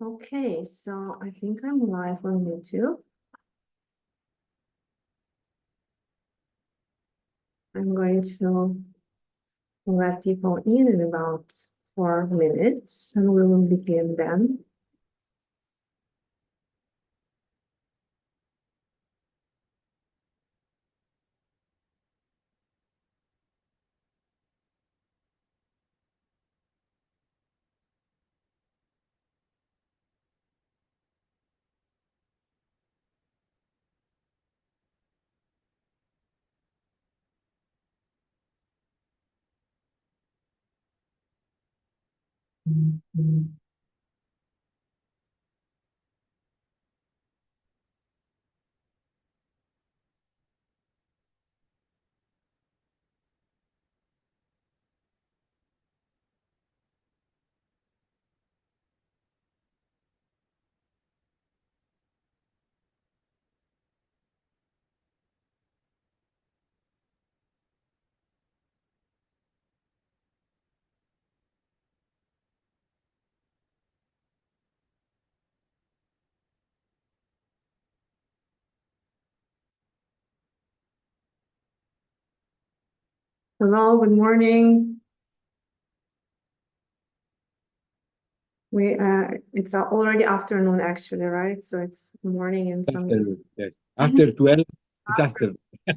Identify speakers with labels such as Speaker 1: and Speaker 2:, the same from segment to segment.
Speaker 1: Okay, so I think I'm live on YouTube. I'm going to let people in about 4 minutes and we will begin then. Hello, good morning. It's already afternoon actually, right? So it's morning in some
Speaker 2: Afternoon, yes. After 12, it's after.
Speaker 1: 3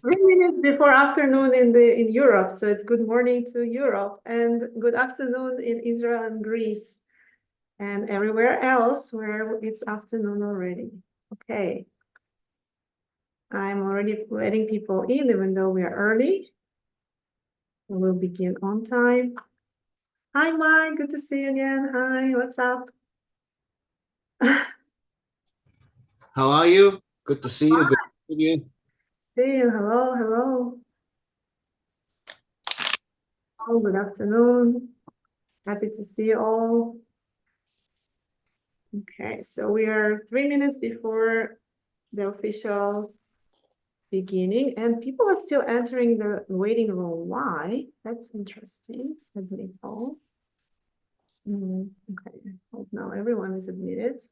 Speaker 1: minutes before afternoon in Europe. So it's good morning to Europe and good afternoon in Israel and Greece and everywhere else where it's afternoon already. Okay. I'm already letting people in, even though we are early. We will begin on time. Hi, Mike. Good to see you again. Hi, what's up?
Speaker 3: How are you? Good to see you. Good to see you.
Speaker 1: See you. Hello, hello. Oh, good afternoon. Happy to see you all. Okay, so we are 3 minutes before the official beginning, and people are still entering the waiting room. Why? That's interesting. Admit all. Okay, hope now everyone is admitted.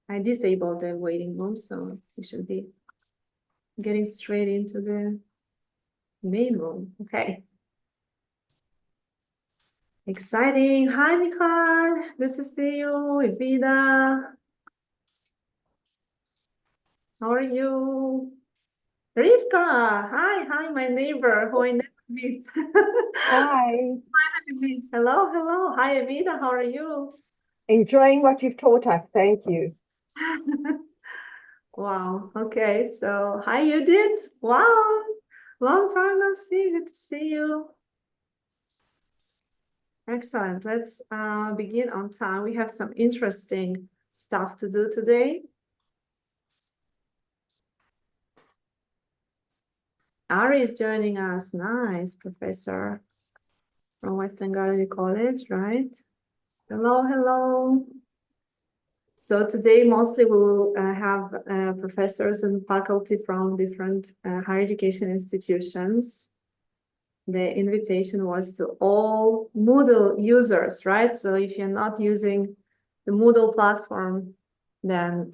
Speaker 1: I disabled the waiting room, so we should be getting straight into the main room. Okay. Exciting. Hi, Michal. Good to see you. Evita. How are you? Rivka. Hi, my neighbor who I never meet.
Speaker 4: Hi.
Speaker 1: Hello, hello. Hi, Evita. How are you?
Speaker 4: Enjoying what you've taught us. Thank you.
Speaker 1: Wow. Okay. So, hi, Judith. Wow. Long time no see. Good to see you. Excellent. Let's begin on time. We have some interesting stuff to do today. Ari is joining us. Nice, professor from Western Gallery College, right? Hello, hello. So today, mostly we will have professors and faculty from different higher education institutions. The invitation was to all Moodle users, right? So if you're not using the Moodle platform, then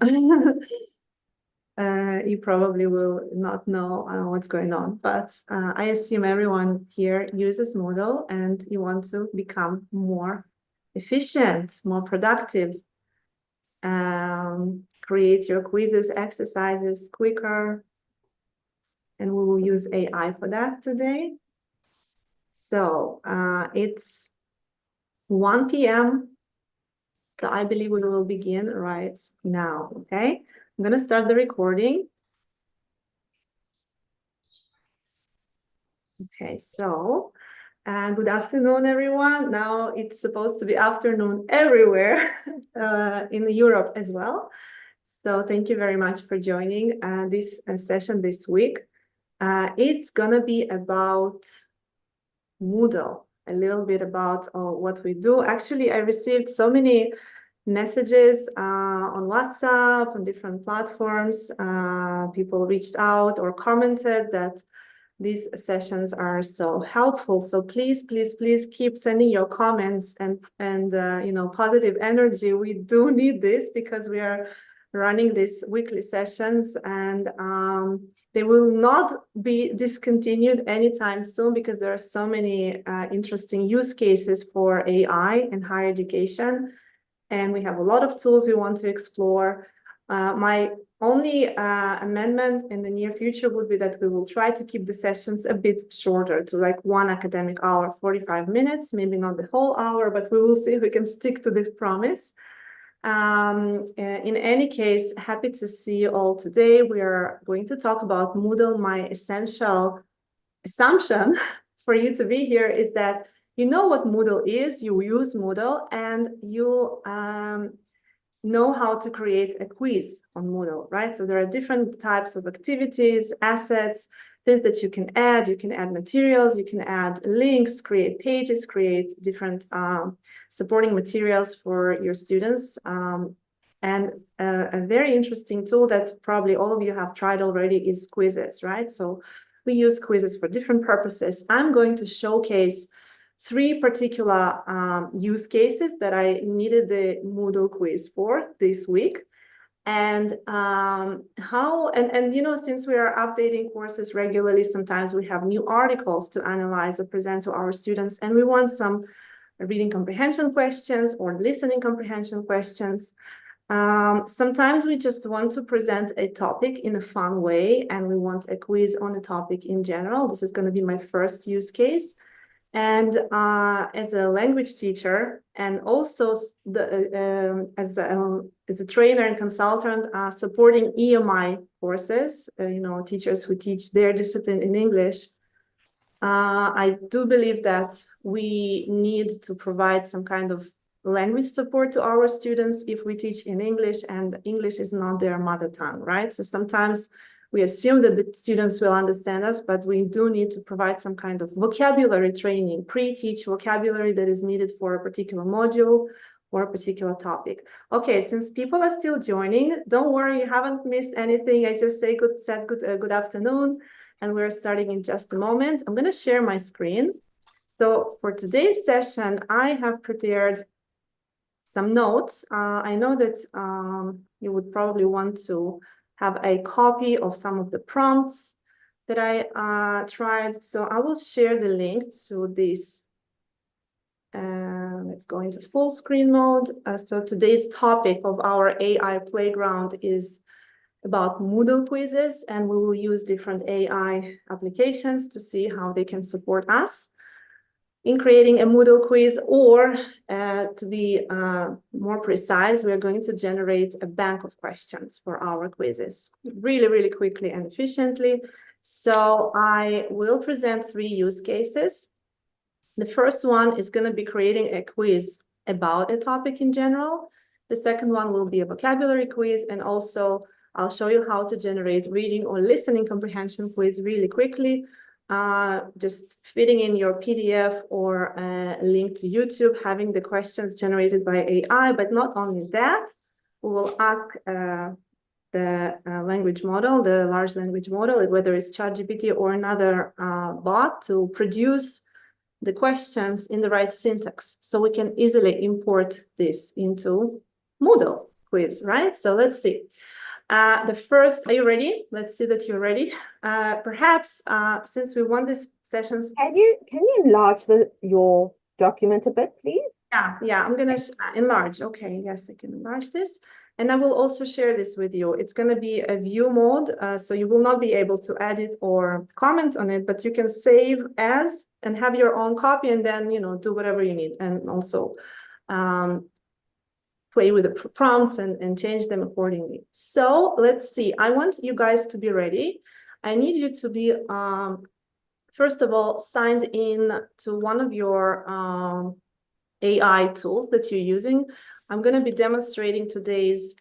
Speaker 1: you probably will not know what's going on. But I assume everyone here uses Moodle and you want to become more efficient, more productive, create your quizzes, exercises quicker, and we will use AI for that today. So it's 1 p.m. So I believe we will begin right now, okay? I'm gonna start the recording. Okay, so good afternoon, everyone. Now it's supposed to be afternoon everywhere in Europe as well. So thank you very much for joining this session this week. It's gonna be about Moodle, a little bit about what we do. Actually, I received so many messages on WhatsApp, on different platforms. People reached out or commented that these sessions are so helpful. So please, please, please keep sending your comments and positive energy. We do need this because we are running these weekly sessions, and they will not be discontinued anytime soon because there are so many interesting use cases for AI in higher education, and we have a lot of tools we want to explore. My only amendment in the near future would be that we will try to keep the sessions a bit shorter, to like 1 academic hour, 45 minutes, maybe not the whole hour, but we will see if we can stick to this promise. In any case, happy to see you all today. We are going to talk about Moodle. My essential assumption for you to be here is that you know what Moodle is, you use Moodle, and you know how to create a quiz on Moodle, right? So there are different types of activities, assets, things that you can add. You can add materials, you can add links, create pages, create different supporting materials for your students. And a very interesting tool that probably all of you have tried already is quizzes, right? So we use quizzes for different purposes. I'm going to showcase 3 particular use cases that I needed the Moodle quiz for this week. And since we are updating courses regularly, sometimes we have new articles to analyze or present to our students, and we want some reading comprehension questions or listening comprehension questions. Sometimes we just want to present a topic in a fun way, and we want a quiz on a topic in general. This is going to be my first use case. And as a language teacher, and also as a trainer and consultant supporting EMI courses, teachers who teach their discipline in English, I do believe that we need to provide some kind of language support to our students if we teach in English and English is not their mother tongue, right? So sometimes we assume that the students will understand us, but we do need to provide some kind of vocabulary training, pre-teach vocabulary that is needed for a particular module or a particular topic. Okay, since people are still joining, don't worry, you haven't missed anything. I just say good afternoon, and we're starting in just a moment. I'm going to share my screen. So for today's session, I have prepared some notes. I know that you would probably want to have a copy of some of the prompts that I tried. So I will share the link to this. Let's go into full screen mode. So today's topic of our AI playground is about Moodle quizzes, and we will use different AI applications to see how they can support us in creating a Moodle quiz, or to be more precise, we are going to generate a bank of questions for our quizzes really, really quickly and efficiently. So I will present 3 use cases. The first one is going to be creating a quiz about a topic in general. The second one will be a vocabulary quiz, and also I'll show you how to generate reading or listening comprehension quiz really quickly. Just fitting in your PDF or a link to YouTube, having the questions generated by AI, but not only that, we will ask the language model, the large language model, whether it's ChatGPT or another bot, to produce the questions in the right syntax, so we can easily import this into Moodle quiz, right? So let's see. The first, are you ready? Let's see that you're ready. Perhaps since we want these sessions.
Speaker 4: Can you enlarge your document a bit, please?
Speaker 1: Yeah, I'm gonna enlarge. Okay, yes, I can enlarge this. And I will also share this with you. It's gonna be a view mode, so you will not be able to edit or comment on it, but you can save as and have your own copy, and then, do whatever you need. And also play with the prompts and change them accordingly. So let's see. I want you guys to be ready. I need you to be, first of all, signed in to one of your AI tools that you're using. I'm going to be demonstrating today's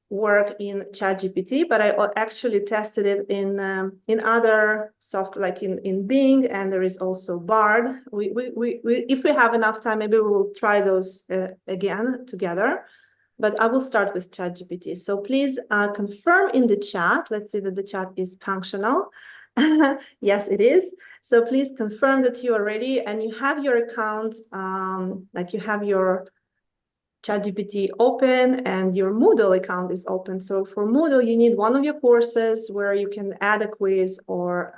Speaker 1: work in ChatGPT, but I actually tested it in other software, like in Bing, and there is also Bard. If we have enough time, maybe we will try those again together. But I will start with ChatGPT. So please confirm in the chat. Let's see that the chat is functional. Yes, it is. So please confirm that you are ready and you have your account, like you have your ChatGPT open and your Moodle account is open. So for Moodle, you need one of your courses where you can add a quiz or,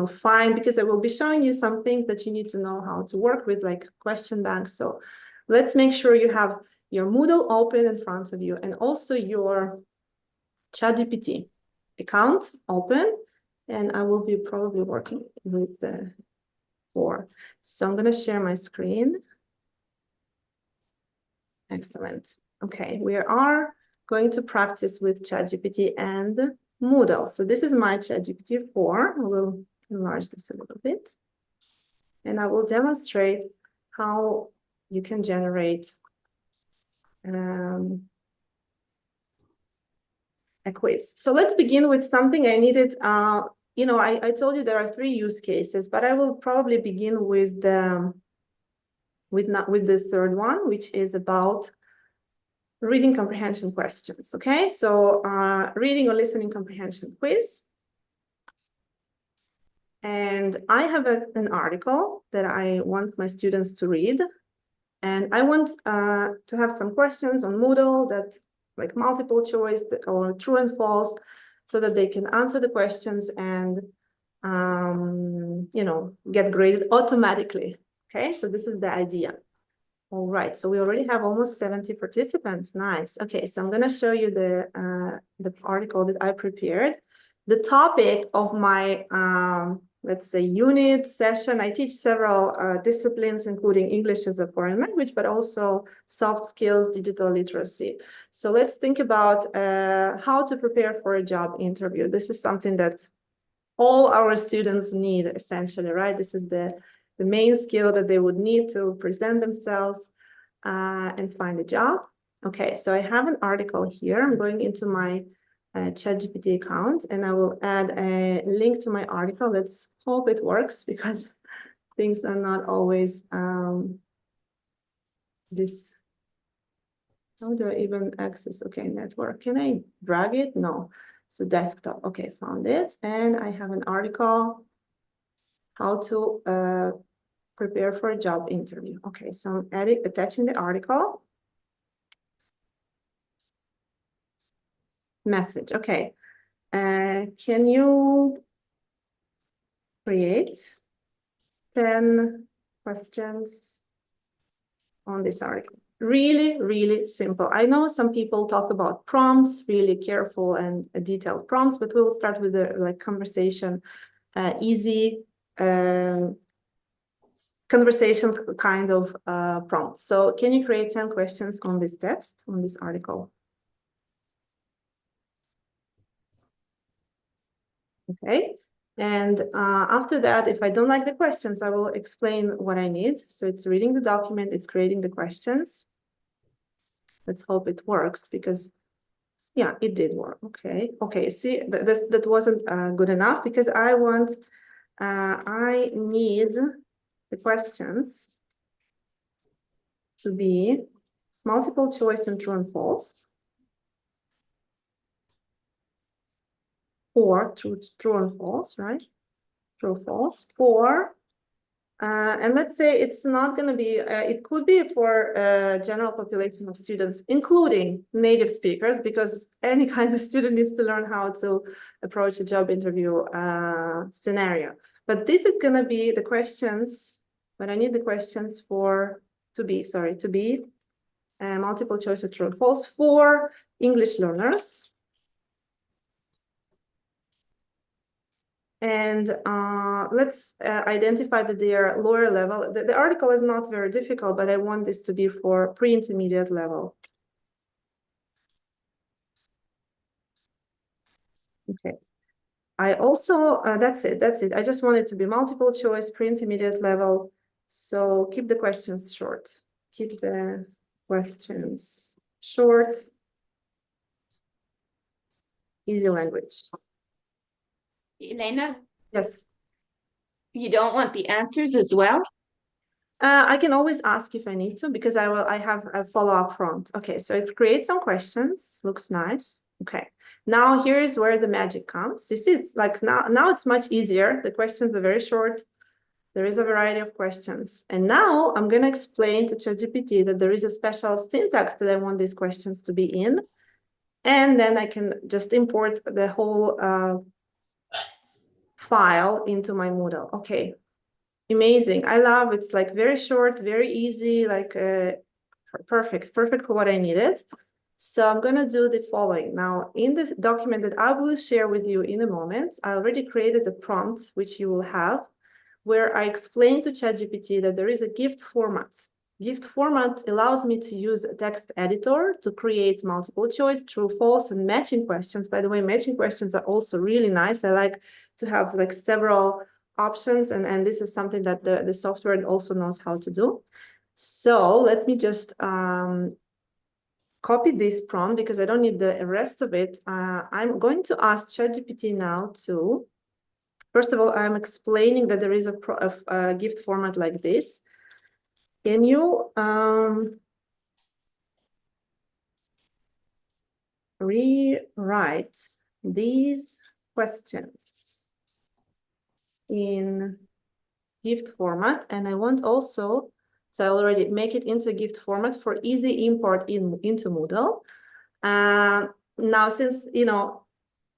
Speaker 1: find, because I will be showing you some things that you need to know how to work with, like question banks. So let's make sure you have your Moodle open in front of you and also your ChatGPT account open. And I will be probably working with the 4. So I'm going to share my screen. Excellent. Okay, we are going to practice with ChatGPT and Moodle. So this is my ChatGPT 4. I will enlarge this a little bit. And I will demonstrate how you can generate a quiz. So let's begin with something I needed. I told you there are 3 use cases, but I will probably begin with the third one, which is about reading comprehension questions. Okay, so reading or listening comprehension quiz. And I have an article that I want my students to read. And I want to have some questions on Moodle that like multiple choice or true and false, so that they can answer the questions and, get graded automatically. Okay, so this is the idea. All right, so we already have almost 70 participants. Nice. Okay, so I'm going to show you the article that I prepared. The topic of my, let's say, unit session, I teach several disciplines, including English as a foreign language, but also soft skills, digital literacy. So let's think about how to prepare for a job interview. This is something that all our students need, essentially, right? This is the main skill that they would need to present themselves and find a job. Okay, so I have an article here. I'm going into my ChatGPT account and I will add a link to my article. Let's hope it works, because things are not always this. How do I even access? Okay, network. Can I drag it? No. So desktop. Okay, found it. And I have an article, how to prepare for a job interview. Okay, so I'm attaching the article. Message. Okay. Can you create 10 questions on this article? Really, really simple. I know some people talk about prompts, really careful and detailed prompts, but we'll start with the conversation, easy conversation kind of prompt. So can you create 10 questions on this text, on this article? Okay. And after that, if I don't like the questions, I will explain what I need. So it's reading the document, it's creating the questions. Let's hope it works, because yeah, it did work. Okay. Okay. See, that wasn't good enough, because I need the questions to be multiple choice and true and false, or true and false, right? True, false, for, and let's say it's not going to be, it could be for a general population of students, including native speakers, because any kind of student needs to learn how to approach a job interview scenario. But this is going to be the questions, but I need the questions to be multiple choice of true and false for English learners. And let's identify that they are lower level. The article is not very difficult, but I want this to be for pre-intermediate level. Okay. I also, that's it. I just want it to be multiple choice, pre-intermediate level. So keep the questions short. Keep the questions short. Easy language.
Speaker 5: Elena,
Speaker 1: Yes.
Speaker 5: you don't want the answers as well?
Speaker 1: I can always ask if I need to, because I have a follow-up prompt. Okay, so it creates some questions. Looks nice. Okay, now here's where the magic comes. You see, it's like now it's much easier. The questions are very short. There is a variety of questions. And now I'm going to explain to ChatGPT that there is a special syntax that I want these questions to be in. And then I can just import the whole file into my Moodle. Okay, amazing. I love it's like very short, very easy, like perfect for what I needed. So I'm going to do the following. Now, in this document that I will share with you in a moment, I already created a prompt, which you will have, where I explain to ChatGPT that there is a gift format. Gift format allows me to use a text editor to create multiple choice, true, false, and matching questions. By the way, matching questions are also really nice. I like to have like several options, and this is something that the software also knows how to do. So let me just copy this prompt because I don't need the rest of it. I'm going to ask ChatGPT now to, first of all, I'm explaining that there is a gift format like this. Can you rewrite these questions in gift format? And I want also, so I already make it into a gift format for easy import into Moodle. Now, since, you know,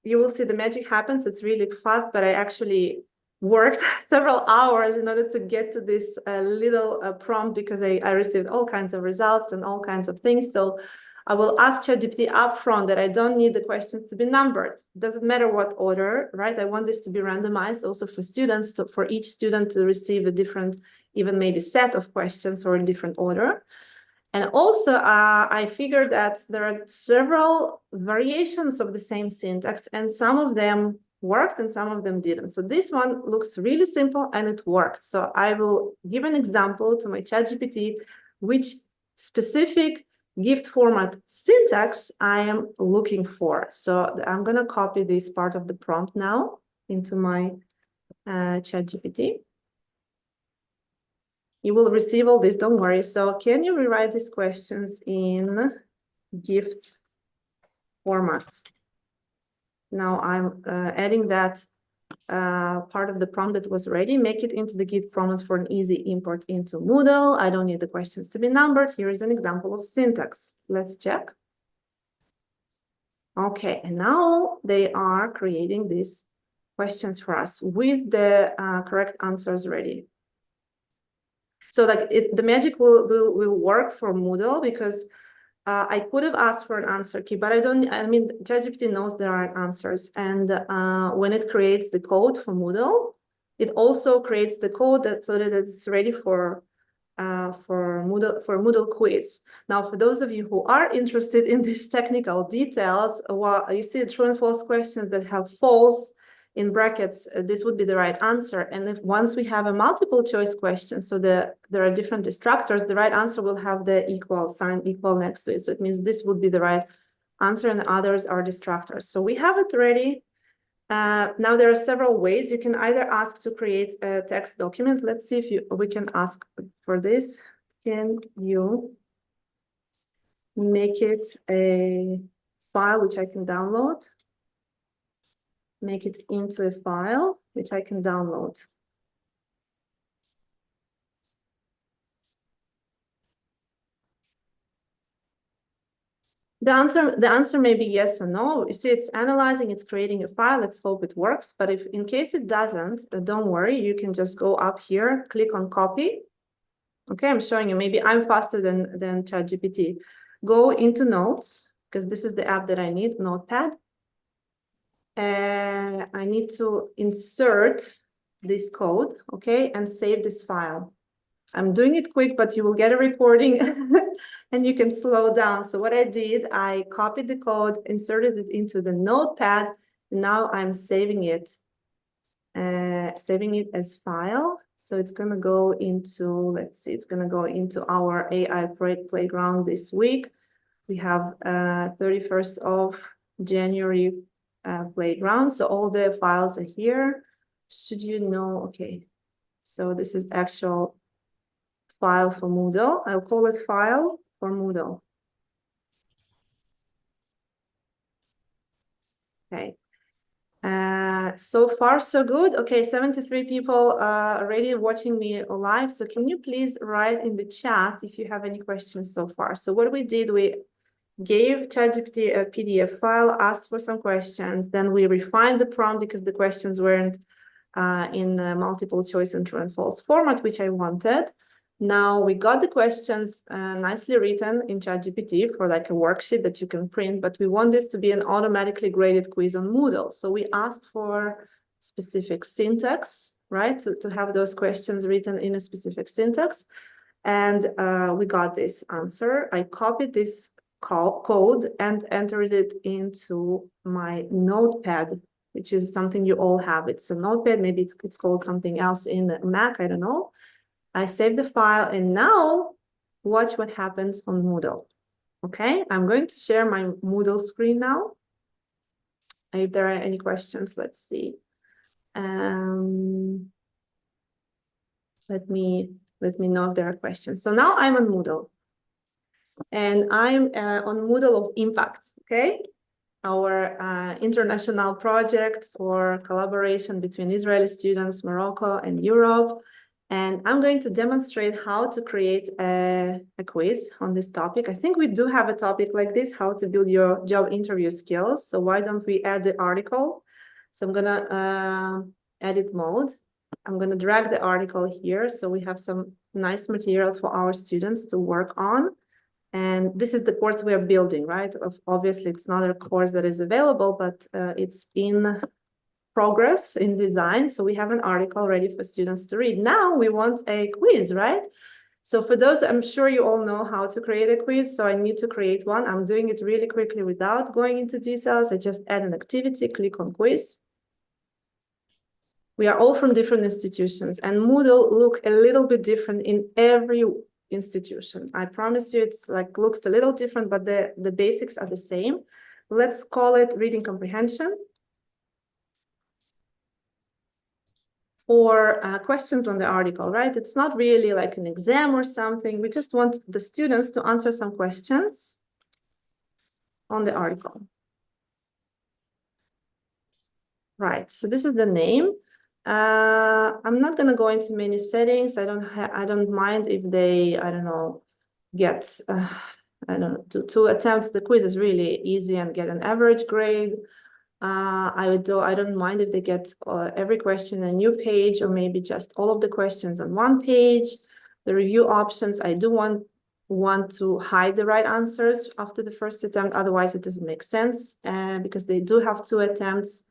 Speaker 1: you will see the magic happens, it's really fast, but I actually worked several hours in order to get to this little prompt because I received all kinds of results and all kinds of things. So I will ask ChatGPT upfront that I don't need the questions to be numbered. It doesn't matter what order, right? I want this to be randomized also for students, for each student to receive a different, even maybe set of questions or in different order. And also, I figured that there are several variations of the same syntax, and some of them worked and some of them didn't. So this one looks really simple and it worked. So I will give an example to my ChatGPT, which specific gift format syntax I am looking for. So I'm going to copy this part of the prompt now into my ChatGPT. You will receive all this, don't worry. So can you rewrite these questions in gift format? Now I'm adding that part of the prompt that was ready, make it into the gift format for an easy import into Moodle. I don't need the questions to be numbered. Here is an example of syntax. Let's check. Okay, and now they are creating these questions for us with the correct answers ready. So like the magic will work for Moodle because I could have asked for an answer key, but I mean, ChatGPT knows there are answers. And when it creates the code for Moodle, it also creates the code so that it's ready for Moodle Quiz. Now, for those of you who are interested in these technical details, well, you see true and false questions that have false in brackets, this would be the right answer. And if once we have a multiple choice question, so there are different destructors, the right answer will have the equal sign, equal next to it. So it means this would be the right answer and the others are destructors. So we have it ready. Now there are several ways. You can either ask to create a text document. Let's see if we can ask for this. Can you make it a file which I can download? Make it into a file which I can download. The answer may be yes or no. You see, it's analyzing, it's creating a file. Let's hope it works. But if in case it doesn't, don't worry. You can just go up here, click on copy. Okay, I'm showing you. Maybe I'm faster than ChatGPT. Go into Notes, because this is the app that I need, Notepad. I need to insert this code, okay, and save this file. I'm doing it quick, but you will get a recording and you can slow down. So what I did, I copied the code, inserted it into the Notepad. Now I'm saving it as file. So it's going to go into, let's see, it's going to go into our AI playground this week. We have 31st of January playground. So all the files are here. Should you know, okay. So this is actual file for Moodle. I'll call it file for Moodle. Okay. So far, so good. Okay, 73 people are already watching me live. So can you please write in the chat if you have any questions so far? So what we did, we gave ChatGPT a PDF file, asked for some questions, then we refined the prompt because the questions weren't in the multiple choice and true and false format, which I wanted. Now we got the questions nicely written in ChatGPT for like a worksheet that you can print, but we want this to be an automatically graded quiz on Moodle. So we asked for specific syntax, right? To have those questions written in a specific syntax. And we got this answer. I copied this code and entered it into my notepad, which is something you all have. It's a notepad, maybe it's called something else in the Mac, I don't know. I saved the file and now watch what happens on Moodle. Okay, I'm going to share my Moodle screen now. If there are any questions, let's see. Let me know if there are questions. So now I'm on Moodle. And I'm on Moodle of Impact, okay? Our international project for collaboration between Israeli students, Morocco, and Europe. And I'm going to demonstrate how to create a quiz on this topic. I think we do have a topic like this, how to build your job interview skills. So why don't we add the article? So I'm gonna edit mode. I'm gonna drag the article here. So we have some nice material for our students to work on. And this is the course we are building, right? Obviously, it's not a course that is available, but it's in progress in design. So we have an article ready for students to read. Now we want a quiz, right? So for those, I'm sure you all know how to create a quiz. So I need to create one. I'm doing it really quickly without going into details. I just add an activity, click on quiz. We are all from different institutions and Moodle look a little bit different in every institution. I promise you it's like looks a little different, but the basics are the same. Let's call it reading comprehension. Or questions on the article, right? It's not really like an exam or something. We just want the students to answer some questions on the article. Right, so this is the name. I'm not going to go into many settings. I don't mind if they, I don't know, get, I don't know, two attempts. The quiz is really easy and get an average grade. I don't mind if they get every question a new page or maybe just all of the questions on one page. The review options, I do want to hide the right answers after the first attempt. Otherwise, it doesn't make sense because they do have 2 attempts.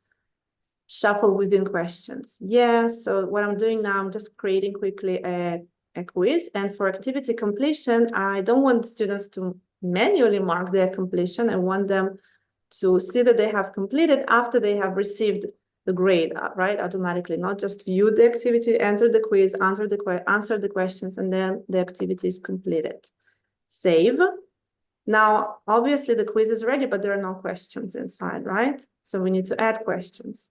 Speaker 1: Shuffle within questions. Yeah, so what I'm doing now, I'm just creating quickly a quiz. And for activity completion, I don't want students to manually mark their completion. I want them to see that they have completed after they have received the grade, right? Automatically, not just view the activity, enter the quiz, answer the questions, and then the activity is completed. Save. Now, obviously the quiz is ready, but there are no questions inside, right? So we need to add questions.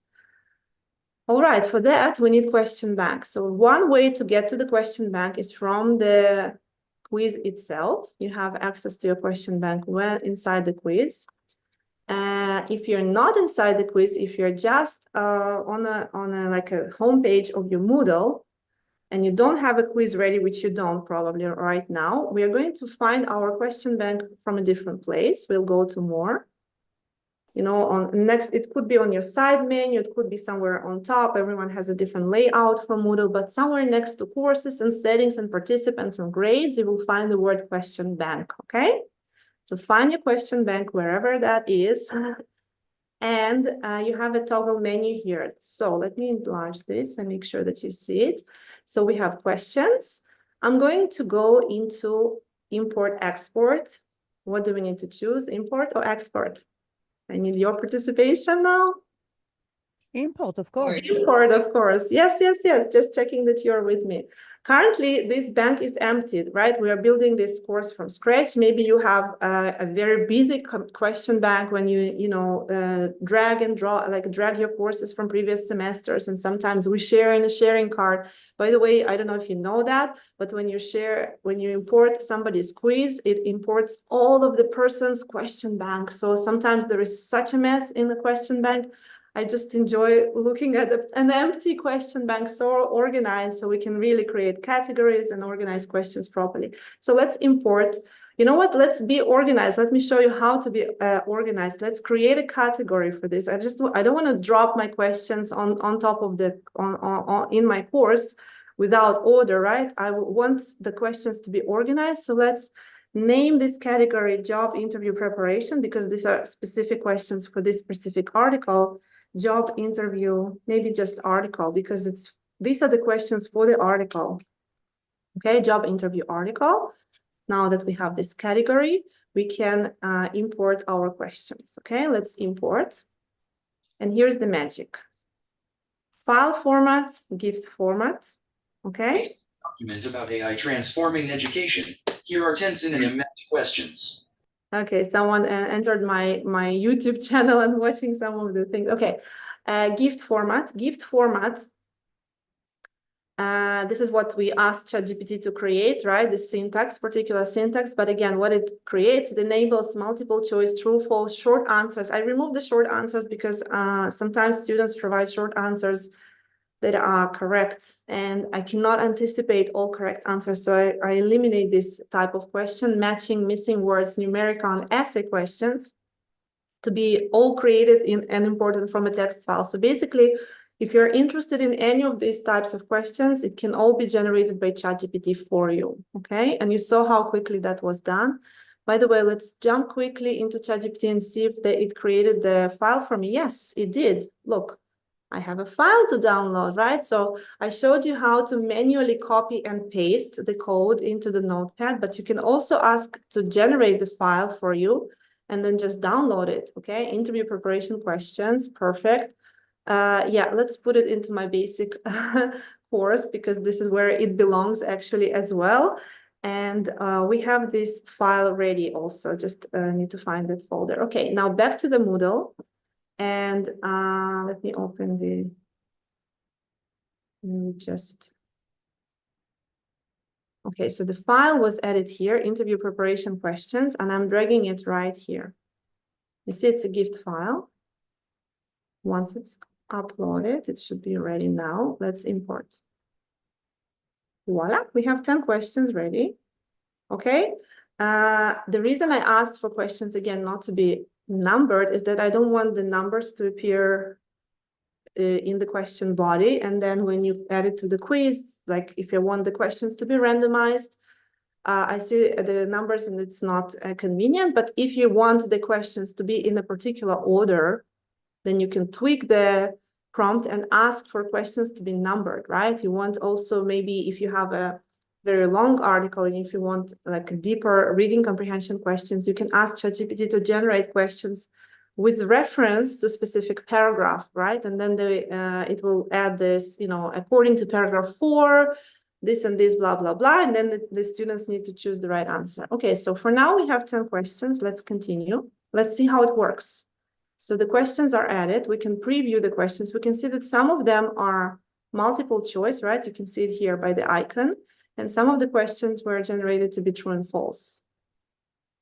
Speaker 1: All right, for that, we need question bank. So one way to get to the question bank is from the quiz itself. You have access to your question bank when inside the quiz. If you're not inside the quiz, if you're just on a like a homepage of your Moodle and you don't have a quiz ready, which you don't probably right now, we are going to find our question bank from a different place. We'll go to more. You know, on next, it could be on your side menu, it could be somewhere on top. Everyone has a different layout for Moodle, but somewhere next to courses and settings and participants and grades, you will find the word question bank, okay? So find your question bank wherever that is. And you have a toggle menu here. So let me enlarge this and make sure that you see it. So we have questions. I'm going to go into import export. What do we need to choose, import or export? I need your participation now.
Speaker 6: Import, of course.
Speaker 1: Import, of course. Yes, yes, yes. Just checking that you're with me. Currently, this bank is emptied, right? We are building this course from scratch. Maybe you have a very busy question bank when you drag and draw, like drag your courses from previous semesters. And sometimes we share in a sharing card. By the way, I don't know if you know that, but when you import somebody's quiz, it imports all of the person's question bank. So sometimes there is such a mess in the question bank. I just enjoy looking at an empty question bank so organized, so we can really create categories and organize questions properly. So let's import. You know what? Let's be organized. Let me show you how to be organized. Let's create a category for this. I don't want to drop my questions on top of in my course without order, right? I want the questions to be organized. So let's name this category job interview preparation, because these are specific questions for this specific article. Job interview, maybe just article, because these are the questions for the article. Okay, job interview article. Now that we have this category, we can import our questions. Okay, let's import. And here's the magic. File format, gift format. Okay.
Speaker 7: Document about AI transforming education. Here are 10 synonym match questions.
Speaker 1: Okay, someone entered my YouTube channel and watching some of the things. Okay, gift format. Gift format. This is what we asked ChatGPT to create, right? The syntax, particular syntax. But again, what it creates, it enables multiple choice, true, false, short answers. I removed the short answers because sometimes students provide short answers that are correct, and I cannot anticipate all correct answers. So I eliminate this type of question, matching missing words, numerical and essay questions, to be all created in and imported from a text file. So basically, if you're interested in any of these types of questions, it can all be generated by ChatGPT for you, okay? And you saw how quickly that was done. By the way, let's jump quickly into ChatGPT and see if it created the file for me. Yes, it did. Look. I have a file to download, right? So I showed you how to manually copy and paste the code into the notepad, but you can also ask to generate the file for you and then just download it, okay? Interview preparation questions, perfect. Yeah, let's put it into my basic course, because this is where it belongs actually as well. And we have this file ready also, just need to find that folder. Okay, now back to the Moodle. And let me open okay, so the file was added here, interview preparation questions, and I'm dragging it right here. You see it's a gift file. Once it's uploaded, it should be ready now. Let's import. Voila, we have 10 questions ready. Okay, the reason I asked for questions, again, not to be numbered, is that I don't want the numbers to appear in the question body, and then when you add it to the quiz, like if you want the questions to be randomized, I see the numbers and it's not convenient. But if you want the questions to be in a particular order, then you can tweak the prompt and ask for questions to be numbered, right? You want also, maybe if you have a very long article and if you want like deeper reading comprehension questions, you can ask ChatGPT to generate questions with reference to specific paragraph, right? And then it will add this, according to paragraph 4, this and this, blah, blah, blah. And then the students need to choose the right answer. Okay, so for now we have 10 questions. Let's continue. Let's see how it works. So the questions are added. We can preview the questions. We can see that some of them are multiple choice, right? You can see it here by the icon. And some of the questions were generated to be true and false.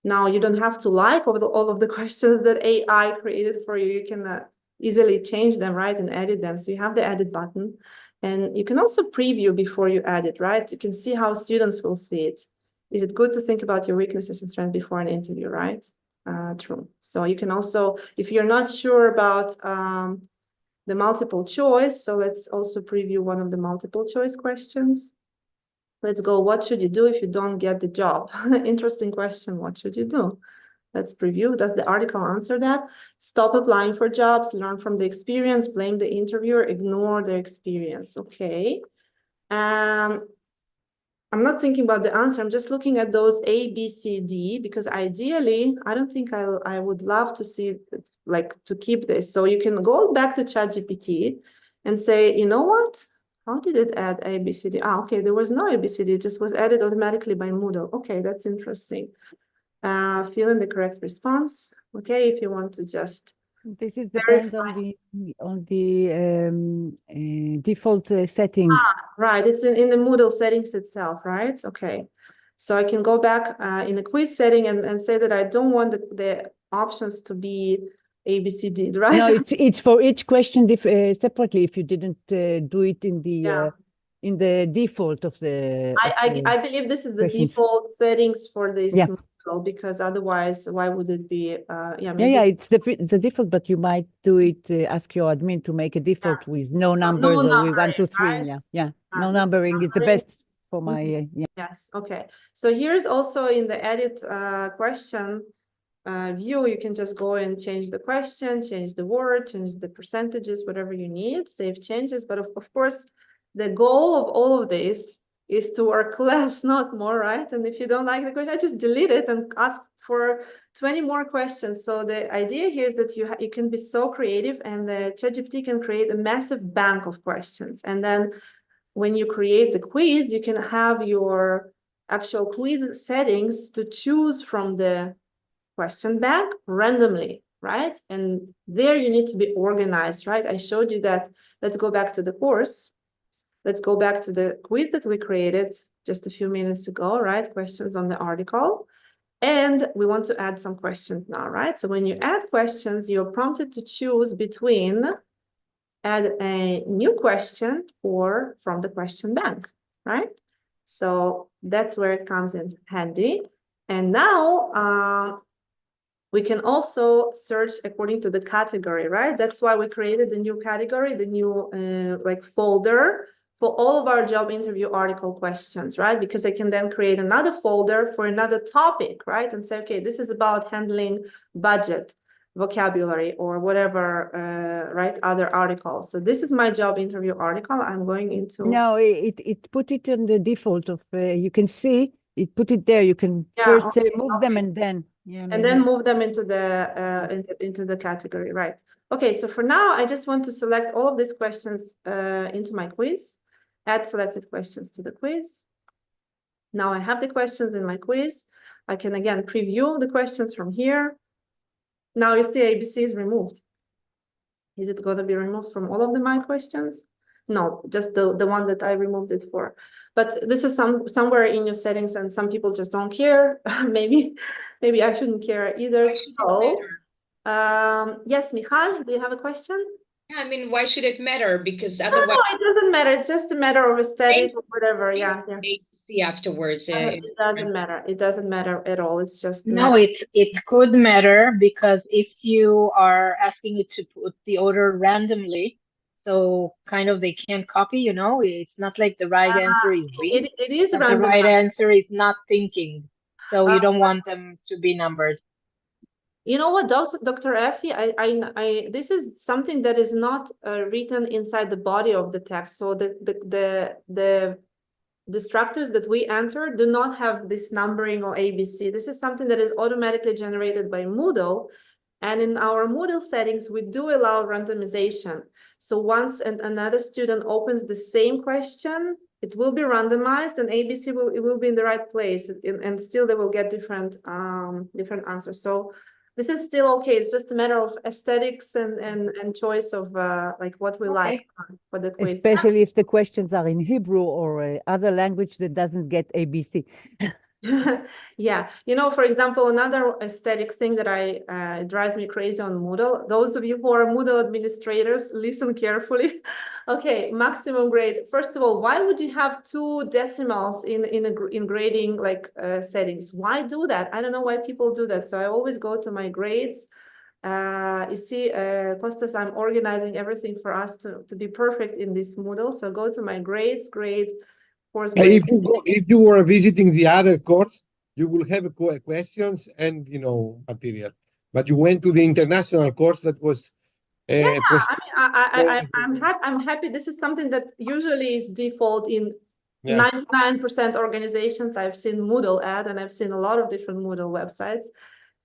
Speaker 1: Now, you don't have to like all of the questions that AI created for you. You can easily change them, right, and edit them. So you have the edit button. And you can also preview before you edit, right? You can see how students will see it. Is it good to think about your weaknesses and strengths before an interview, right? True. So you can also, if you're not sure about the multiple choice, so let's also preview one of the multiple choice questions. Let's go, what should you do if you don't get the job? Interesting question, what should you do? Let's preview. Does the article answer that? Stop applying for jobs, learn from the experience, blame the interviewer, ignore their experience. Okay. I'm not thinking about the answer. I'm just looking at those A, B, C, D, because ideally, I don't think I would love to see, like, to keep this. So you can go back to ChatGPT and say, you know what? How did it add A, B, C, D? Ah, okay, there was no A, B, C, D. It just was added automatically by Moodle. Okay, that's interesting. Fill in the correct response. Okay, if you want to just
Speaker 6: This is depend on the default setting.
Speaker 1: right, it's in the Moodle settings itself, right? Okay. So I can go back in the quiz setting and say that I don't want the options to be A, B, C, D, right?
Speaker 6: No, it's for each question separately. If you didn't do it
Speaker 1: Yeah.
Speaker 6: in the default of the.
Speaker 1: I believe this is the
Speaker 6: questions.
Speaker 1: default settings for this
Speaker 6: Yeah.
Speaker 1: Moodle, because otherwise, why would it be? Yeah, maybe.
Speaker 6: Yeah, it's the default, but you might do it. Ask your admin to make a default with no numbers or with 1, 2, 3.
Speaker 1: right?
Speaker 6: Yeah. No
Speaker 1: no
Speaker 6: numbering is the
Speaker 1: numbering.
Speaker 6: best for my. Yeah.
Speaker 1: Yes. Okay. So here's also in the edit question view, you can just go and change the question, change the word, change the percentages, whatever you need, save changes. But of course, the goal of all of this is to work less, not more, right? And if you don't like the question, I just delete it and ask for 20 more questions. So the idea here is that you can be so creative, and the ChatGPT can create a massive bank of questions. And then when you create the quiz, you can have your actual quiz settings to choose from the question bank randomly, right? And there you need to be organized, right? I showed you that. Let's go back to the course. Let's go back to the quiz that we created just a few minutes ago, right? Questions on the article. And we want to add some questions now, right? So when you add questions, you're prompted to choose between add a new question or from the question bank, right? So that's where it comes in handy. And now we can also search according to the category, right? That's why we created the new category, the new like folder for all of our job interview article questions, right? Because I can then create another folder for another topic, right? And say, okay, this is about handling budget, vocabulary, or whatever, right? Other articles. So this is my job interview article. I'm going into.
Speaker 6: No, it put it in the default of. You can see it put it there. You can first move them and then. Yeah,
Speaker 1: and then move them into the into the category, right? Okay, so for now, I just want to select all of these questions into my quiz, add selected questions to the quiz. Now I have the questions in my quiz. I can again preview the questions from here. Now you see ABC is removed. Is it going to be removed from all of my questions? No, just the one that I removed it for. But this is somewhere in your settings, and some people just don't care. maybe I shouldn't care either. So, yes, Michal, do you have a question?
Speaker 8: Yeah, I mean, why should it matter? Because
Speaker 1: No,
Speaker 8: otherwise,
Speaker 1: it doesn't matter. It's just a matter of aesthetic or whatever. Yeah.
Speaker 8: see afterwards.
Speaker 1: It doesn't matter. It doesn't matter at all. It's just
Speaker 9: no, it could matter, because if you are asking it to put the order randomly, so kind of they can't copy, you know, it's not like the right answer is B.
Speaker 1: It is
Speaker 9: but the right answer is not thinking. So you don't want them to be numbered.
Speaker 1: You know what, Dr. Effie, this is something that is not written inside the body of the text. So the structures that we enter do not have this numbering or ABC. This is something that is automatically generated by Moodle. And in our Moodle settings, we do allow randomization. So once another student opens the same question, it will be randomized, and ABC will be in the right place, and still they will get different answers. So this is still okay. It's just a matter of aesthetics and choice of like what we like for the quiz.
Speaker 6: Especially if the questions are in Hebrew or other language that doesn't get ABC.
Speaker 1: Yeah, you know, for example, another aesthetic thing that drives me crazy on Moodle. Those of you who are Moodle administrators, listen carefully. Okay, maximum grade. First of all, why would you have 2 decimals in grading like settings? Why do that? I don't know why people do that. So I always go to my grades. You see, Kostas, I'm organizing everything for us to be perfect in this Moodle. So go to my grades, course grade.
Speaker 2: If you were visiting the other course, you will have questions and material. But you went to the international course that was.
Speaker 1: I'm happy. This is something that usually is default in
Speaker 2: Yeah.
Speaker 1: 99% organizations I've seen Moodle at, and I've seen a lot of different Moodle websites.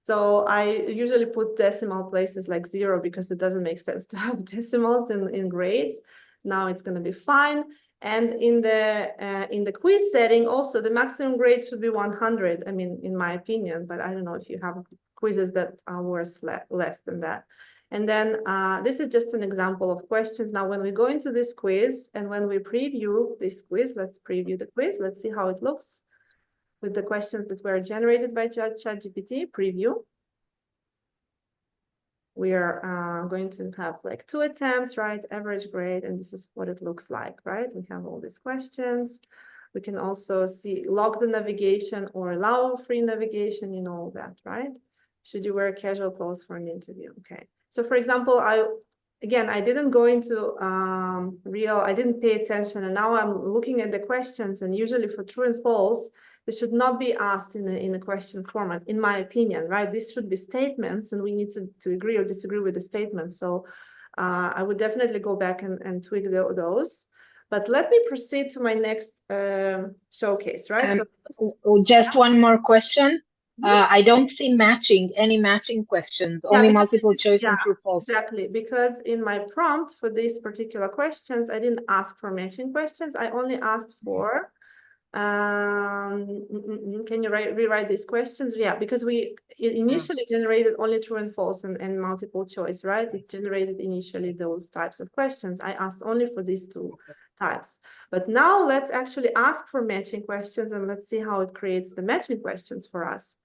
Speaker 1: So I usually put decimal places like 0 because it doesn't make sense to have decimals in grades. Now it's going to be fine. And in the quiz setting, also the maximum grade should be 100. I mean, in my opinion, but I don't know if you have quizzes that are worth less than that. And then this is just an example of questions. Now, when we go into this quiz and when we preview this quiz, let's preview the quiz. Let's see how it looks with the questions that were generated by ChatGPT. Preview. We are going to have like 2 attempts, right? Average grade, and this is what it looks like, right? We have all these questions. We can also see lock the navigation or allow free navigation, you know all that, right? Should you wear casual clothes for an interview? Okay. So for example, I didn't go into I didn't pay attention, and now I'm looking at the questions, and usually for true and false, they should not be asked in a question format, in my opinion, right? This should be statements, and we need to agree or disagree with the statements. So I would definitely go back and tweak those. But let me proceed to my next showcase, right?
Speaker 9: Just one more question. I don't see any matching questions, only multiple choice and true false.
Speaker 1: Exactly, because in my prompt for these particular questions, I didn't ask for matching questions. I only asked for, can you rewrite these questions? Yeah, because it initially generated only true and false and multiple choice, right? It generated initially those types of questions. I asked only for these 2 types. But now let's actually ask for matching questions, and let's see how it creates the matching questions for us.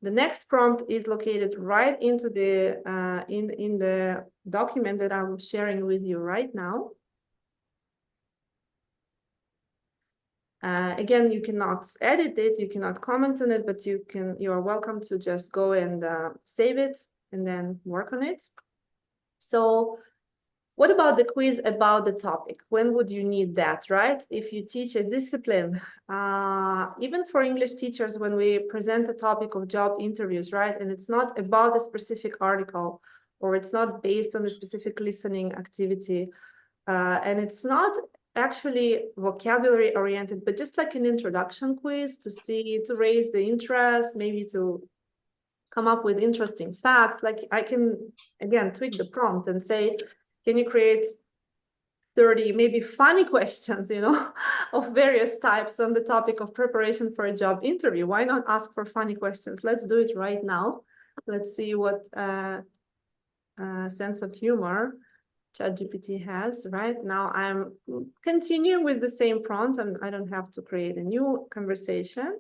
Speaker 1: The next prompt is located right into the in the document that I'm sharing with you right now. Again, you cannot edit it, you cannot comment on it, but you are welcome to just go and save it and then work on it. So what about the quiz about the topic? When would you need that, right? If you teach a discipline, even for English teachers, when we present a topic of job interviews, right? And it's not about a specific article, or it's not based on a specific listening activity, and it's not actually vocabulary oriented, but just like an introduction quiz to raise the interest, maybe to come up with interesting facts. Like I can, again, tweak the prompt and say, can you create 30 maybe funny questions, you know, of various types on the topic of preparation for a job interview? Why not ask for funny questions? Let's do it right now. Let's see what sense of humor ChatGPT has. Right now I'm continuing with the same prompt, and I don't have to create a new conversation.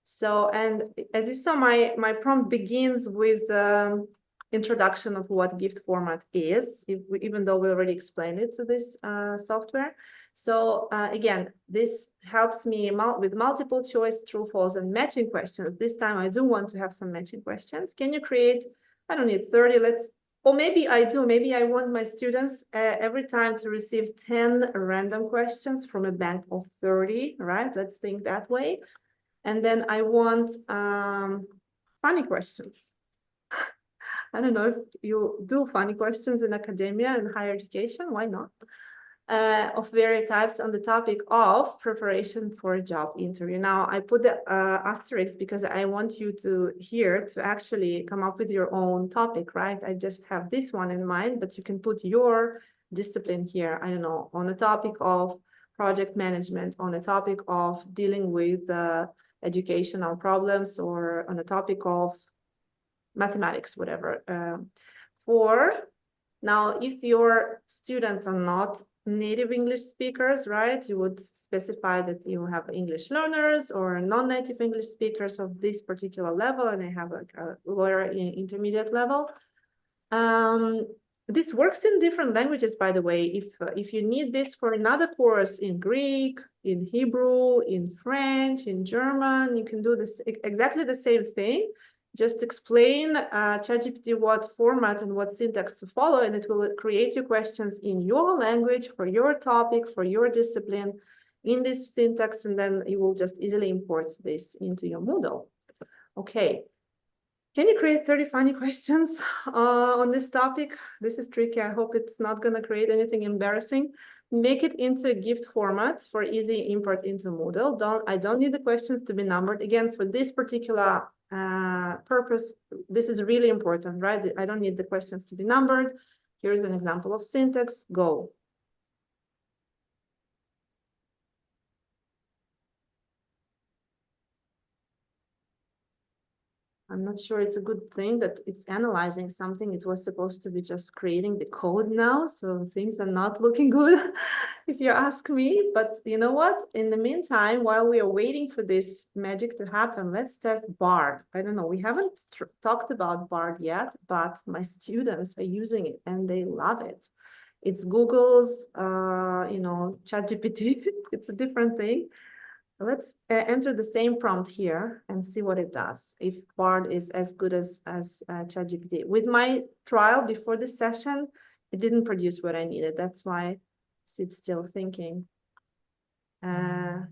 Speaker 1: So, and as you saw, my prompt begins with introduction of what gift format is, even though we already explained it to this software. So again, this helps me with multiple choice, true, false, and matching questions. This time I do want to have some matching questions. Can you create, I don't need 30, or maybe I do, maybe I want my students every time to receive 10 random questions from a bank of 30, right? Let's think that way. And then I want funny questions. I don't know if you do funny questions in academia and higher education, why not? Of various types on the topic of preparation for a job interview. Now, I put the asterisk because I want you to actually come up with your own topic, right? I just have this one in mind, but you can put your discipline here. I don't know, on the topic of project management, on the topic of dealing with educational problems, or on the topic of mathematics, whatever. Now, if your students are not native English speakers, right, you would specify that you have English learners or non-native English speakers of this particular level, and they have like a lower intermediate level. This works in different languages, by the way. If you need this for another course in Greek, in Hebrew, in French, in German, you can do this exactly the same thing. Just explain ChatGPT what format and what syntax to follow, and it will create your questions in your language for your topic, for your discipline, in this syntax, and then you will just easily import this into your Moodle. Okay. Can you create 30 funny questions on this topic? This is tricky. I hope it's not going to create anything embarrassing. make it into a gift format for easy import into Moodle. I don't need the questions to be numbered. Again, for this particular purpose, this is really important, right? I don't need the questions to be numbered. Here's an example of syntax. Go. I'm not sure it's a good thing that it's analyzing something. It was supposed to be just creating the code now. So things are not looking good, if you ask me. But you know what? In the meantime, while we are waiting for this magic to happen, let's test Bard. I don't know. We haven't talked about Bard yet, but my students are using it and they love it. It's Google's, ChatGPT. It's a different thing. Let's enter the same prompt here and see what it does, if Bard is as good as ChatGPT. With my trial before this session, it didn't produce what I needed. That's why it's still thinking. Okay.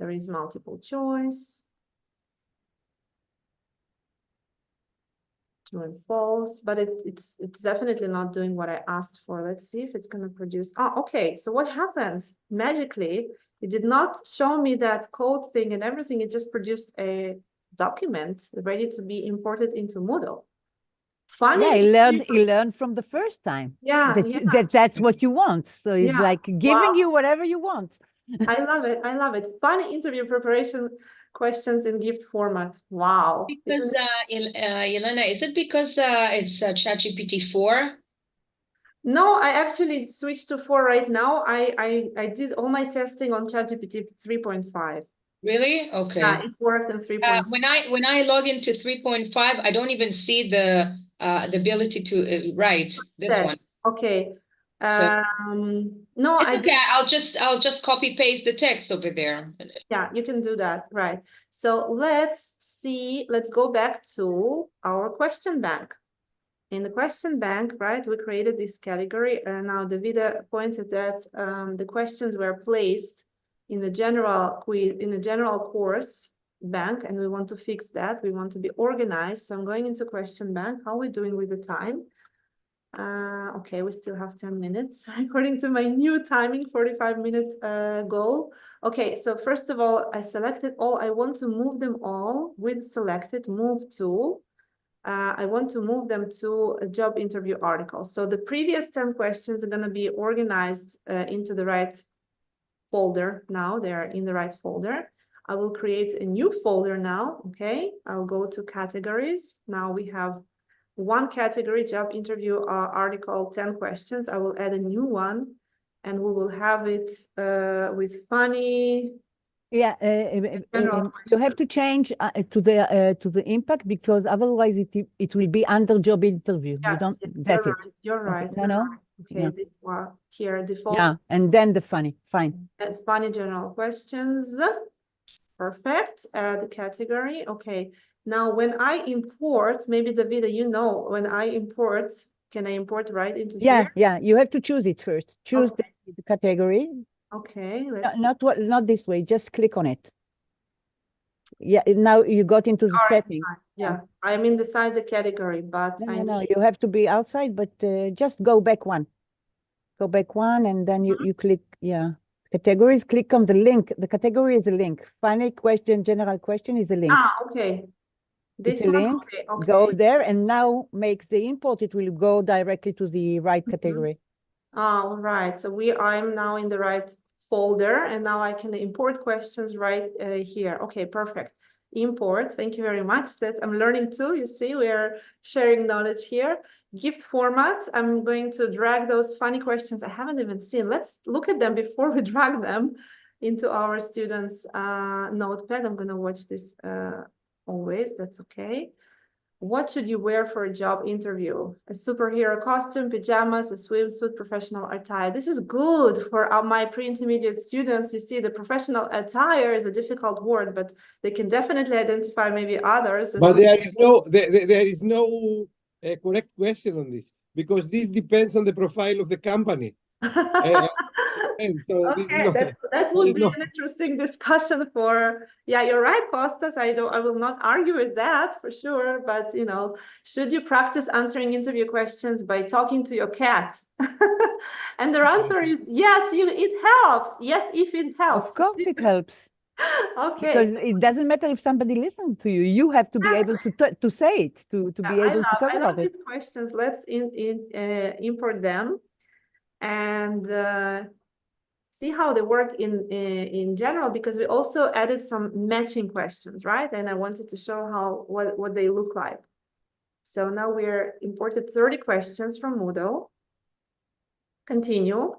Speaker 1: There is multiple choice. True and false, but it's definitely not doing what I asked for. Let's see if it's going to produce. Oh, okay. So what happened? Magically, it did not show me that code thing and everything. It just produced a document ready to be imported into Moodle. Funny.
Speaker 6: Yeah, he learned from the first time.
Speaker 1: Yeah,
Speaker 6: That's what you want. So he's
Speaker 1: Yeah,
Speaker 6: like giving
Speaker 1: wow.
Speaker 6: you whatever you want.
Speaker 1: I love it. I love it. Funny interview preparation questions in gift format. Wow.
Speaker 8: Because, Elena, is it because it's ChatGPT 4?
Speaker 1: No, I actually switched to 4 right now. I did all my testing on ChatGPT 3.5.
Speaker 8: Really? Okay.
Speaker 1: Yeah, it worked in 3.5.
Speaker 8: When I log into 3.5, I don't even see the ability to write this one.
Speaker 1: Okay.
Speaker 8: So-
Speaker 1: No,
Speaker 8: It's okay. I'll just copy paste the text over there.
Speaker 1: Yeah, you can do that, right? So let's see. Let's go back to our question bank. In the question bank, right, we created this category, and now Davida pointed that the questions were placed in the general quiz, in the general course bank, and we want to fix that. We want to be organized. So I'm going into question bank. How are we doing with the time? Okay, we still have 10 minutes according to my new timing, 45-minute goal. Okay, so first of all, I selected all. I want to move them all with selected move to. I want to move them to a job interview article. So the previous 10 questions are going to be organized into the right folder now. They're in the right folder. I will create a new folder now. Okay, I'll go to categories. Now we have one category, job interview article, 10 questions. I will add a new one and we will have it with funny.
Speaker 6: Yeah, you have to change to the impact, because otherwise it will be under job interview.
Speaker 1: Yes,
Speaker 6: You don't.
Speaker 1: you're
Speaker 6: That's
Speaker 1: right.
Speaker 6: it.
Speaker 1: You're right.
Speaker 6: Okay. No.
Speaker 1: Okay,
Speaker 6: Yeah.
Speaker 1: this one here, default.
Speaker 6: Yeah, and then the funny. Fine.
Speaker 1: And funny general questions. Perfect. The category. Okay. Now, when I import, maybe Davida, you know, when I import, can I import right into here?
Speaker 6: Yeah. You have to choose it first. Choose
Speaker 1: Okay.
Speaker 6: the category.
Speaker 1: Okay. Let's
Speaker 6: Not this way. Just click on it. Yeah. Now you got into the setting.
Speaker 1: Yeah, I'm inside the category, but
Speaker 6: No. You have to be outside, but just go back one. Go back one, and then you click. Yeah. Categories. Click on the link. The category is a link. Funny question, general question is a link.
Speaker 1: Okay. This
Speaker 6: It's a
Speaker 1: one,
Speaker 6: link.
Speaker 1: okay.
Speaker 6: Go there and now make the import. It will go directly to the right category.
Speaker 1: All right. So I'm now in the right folder, and now I can import questions right here. Okay, perfect. Import. Thank you very much. That I'm learning too. You see, we are sharing knowledge here. Gift format. I'm going to drag those funny questions I haven't even seen. Let's look at them before we drag them into our students' notepad. I'm going to watch this always. That's okay. What should you wear for a job interview? A superhero costume, pajamas, a swimsuit, professional attire. This is good for my pre-intermediate students. You see, the professional attire is a difficult word, but they can definitely identify maybe others.
Speaker 2: But there is no correct question on this, because this depends on the profile of the company. And so this is
Speaker 1: Okay,
Speaker 2: not,
Speaker 1: that
Speaker 2: there
Speaker 1: would
Speaker 2: is
Speaker 1: be
Speaker 2: no,
Speaker 1: an interesting discussion for, yeah, you're right, Costas. I will not argue with that for sure. But you know, should you practice answering interview questions by talking to your cat? And their answer is yes, it helps. Yes, if it helps.
Speaker 6: Of course it helps.
Speaker 1: Okay.
Speaker 6: Because it doesn't matter if somebody listens to you. You have to be able to say it, to be
Speaker 1: Yeah,
Speaker 6: able to talk
Speaker 1: I
Speaker 6: about
Speaker 1: love
Speaker 6: it.
Speaker 1: these questions. Let's import them and see how they work in general, because we also added some matching questions, right? And I wanted to show how what they look like. So now we're imported 30 questions from Moodle. Continue.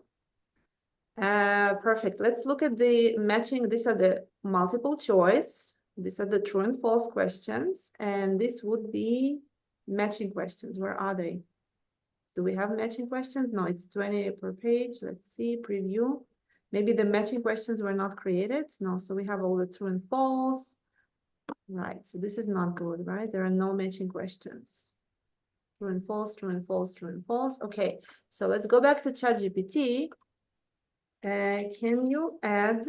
Speaker 1: Perfect. Let's look at the matching. These are the multiple choice. These are the true and false questions. And this would be matching questions. Where are they? Do we have matching questions? No, it's 20 per page. Let's see, preview. Maybe the matching questions were not created. No, so we have all the true and false. Right, so this is not good, right? There are no matching questions. True and false, true and false, true and false. Okay, so let's go back to ChatGPT. Can you add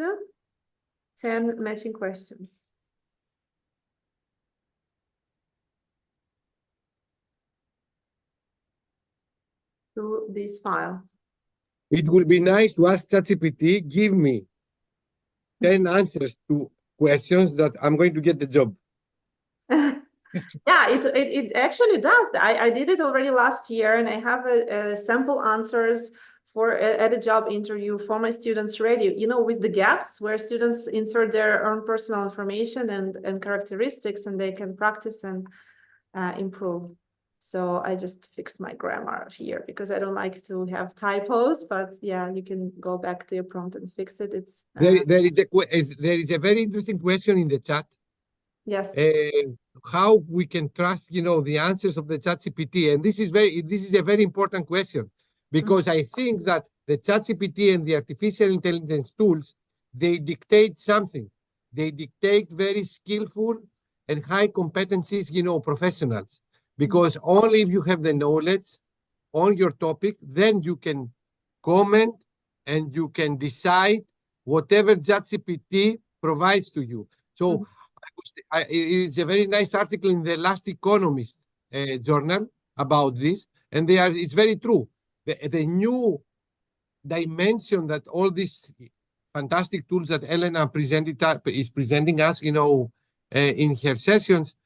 Speaker 1: 10 matching questions? To this file.
Speaker 2: it would be nice to ask ChatGPT, give me 10 answers to questions that I'm going to get the job.
Speaker 1: Yeah, it actually does. I did it already last year, and I have a sample answers for at a job interview for my students ready, you know, with the gaps where students insert their own personal information and characteristics, and they can practice and improve. So I just fixed my grammar here because I don't like to have typos, but yeah, you can go back to your prompt and fix it. It's
Speaker 2: There is a very interesting question in the chat.
Speaker 1: yes.
Speaker 2: How we can trust, you know, the answers of the ChatGPT, and this is a very important question, because I think that the ChatGPT and the artificial intelligence tools, they dictate something. They dictate very skillful and high competencies, you know, professionals, because only if you have the knowledge on your topic, then you can comment and you can decide whatever ChatGPT provides to you. So it's a very nice article in the Last Economist journal about this, and it's very true. The new dimension that all these fantastic tools that Elena is presenting us, you know, in her sessions,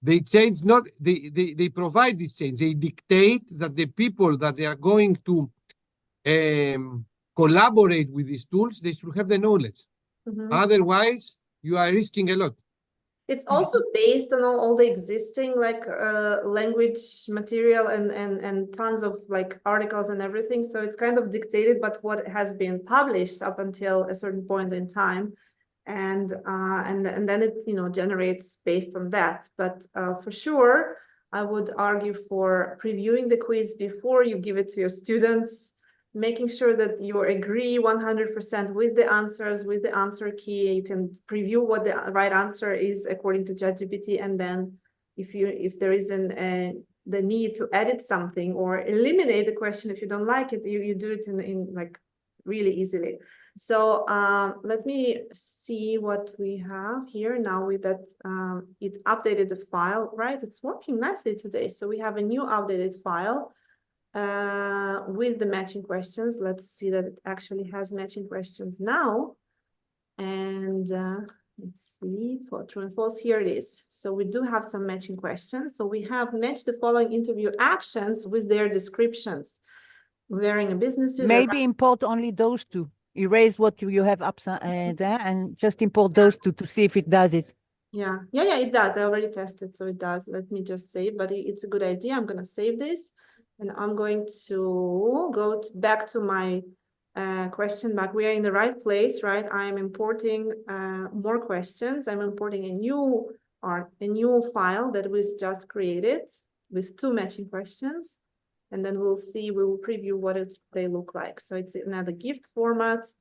Speaker 2: they change not they provide this change. They dictate that the people that they are going to collaborate with these tools, they should have the knowledge. Otherwise, you are risking a lot.
Speaker 1: It's also based on all the existing like language material and tons of like articles and everything. So it's kind of dictated, but what has been published up until a certain point in time, and then it, you know, generates based on that. But for sure, I would argue for previewing the quiz before you give it to your students, making sure that you agree 100% with the answers, with the answer key. You can preview what the right answer is according to ChatGPT, and then if there is the need to edit something or eliminate the question if you don't like it, you do it in like really easily. So let me see what we have here now with that. It updated the file, right? It's working nicely today. So we have a new updated file with the matching questions. Let's see that it actually has matching questions now. And let's see, for true and false, here it is. So we do have some matching questions. So we have matched the following interview actions with their descriptions. Wearing a business suit.
Speaker 6: Maybe import only those two. Erase what you have up there and just import those two to see if it does it.
Speaker 1: Yeah, it does. I already tested, so it does. Let me just save, but it's a good idea. I'm going to save this, and I'm going to go back to my question back. We are in the right place, right? I'm importing more questions. I'm importing a new file that was just created with 2 matching questions, and then we'll preview what they look like. So it's another gift format.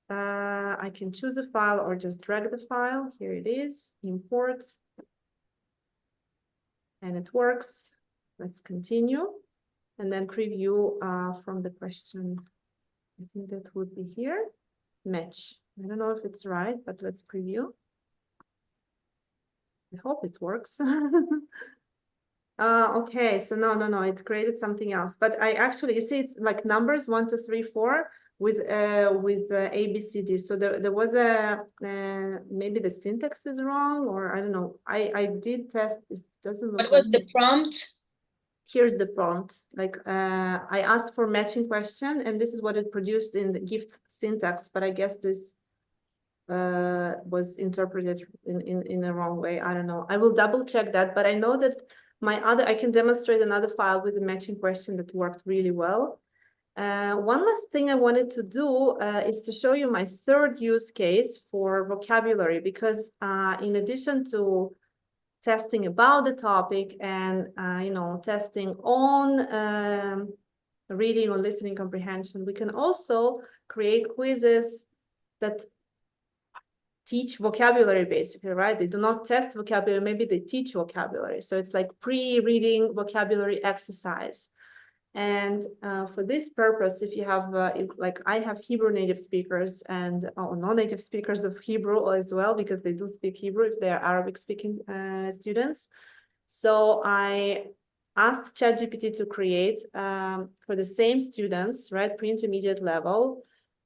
Speaker 1: I can choose a file or just drag the file. Here it is, import, and it works. Let's continue, and then preview from the question I think that would be here. Match. I don't know if it's right, but let's preview. I hope it works. Okay, so no, it created something else. But I actually, you see, it's like numbers 1, 2, 3, 4 with A, B, C, D. So there was a maybe the syntax is wrong, or I don't know. I did test. It doesn't look
Speaker 8: What was
Speaker 1: like
Speaker 8: the prompt?
Speaker 1: Here's the prompt. Like I asked for matching question, and this is what it produced in the gift syntax. But I guess this was interpreted in a wrong way. I don't know. I will double check that. But I know that I can demonstrate another file with the matching question that worked really well. One last thing I wanted to do is to show you my third use case for vocabulary, because in addition to testing about the topic and testing on reading or listening comprehension, we can also create quizzes that teach vocabulary, basically, right? They do not test vocabulary, maybe they teach vocabulary. So it's like pre-reading vocabulary exercise. And for this purpose, if you have, like I have Hebrew native speakers and non-native speakers of Hebrew as well, because they do speak Hebrew if they're Arabic speaking students. So I asked ChatGPT to create for the same students, right, pre-intermediate level,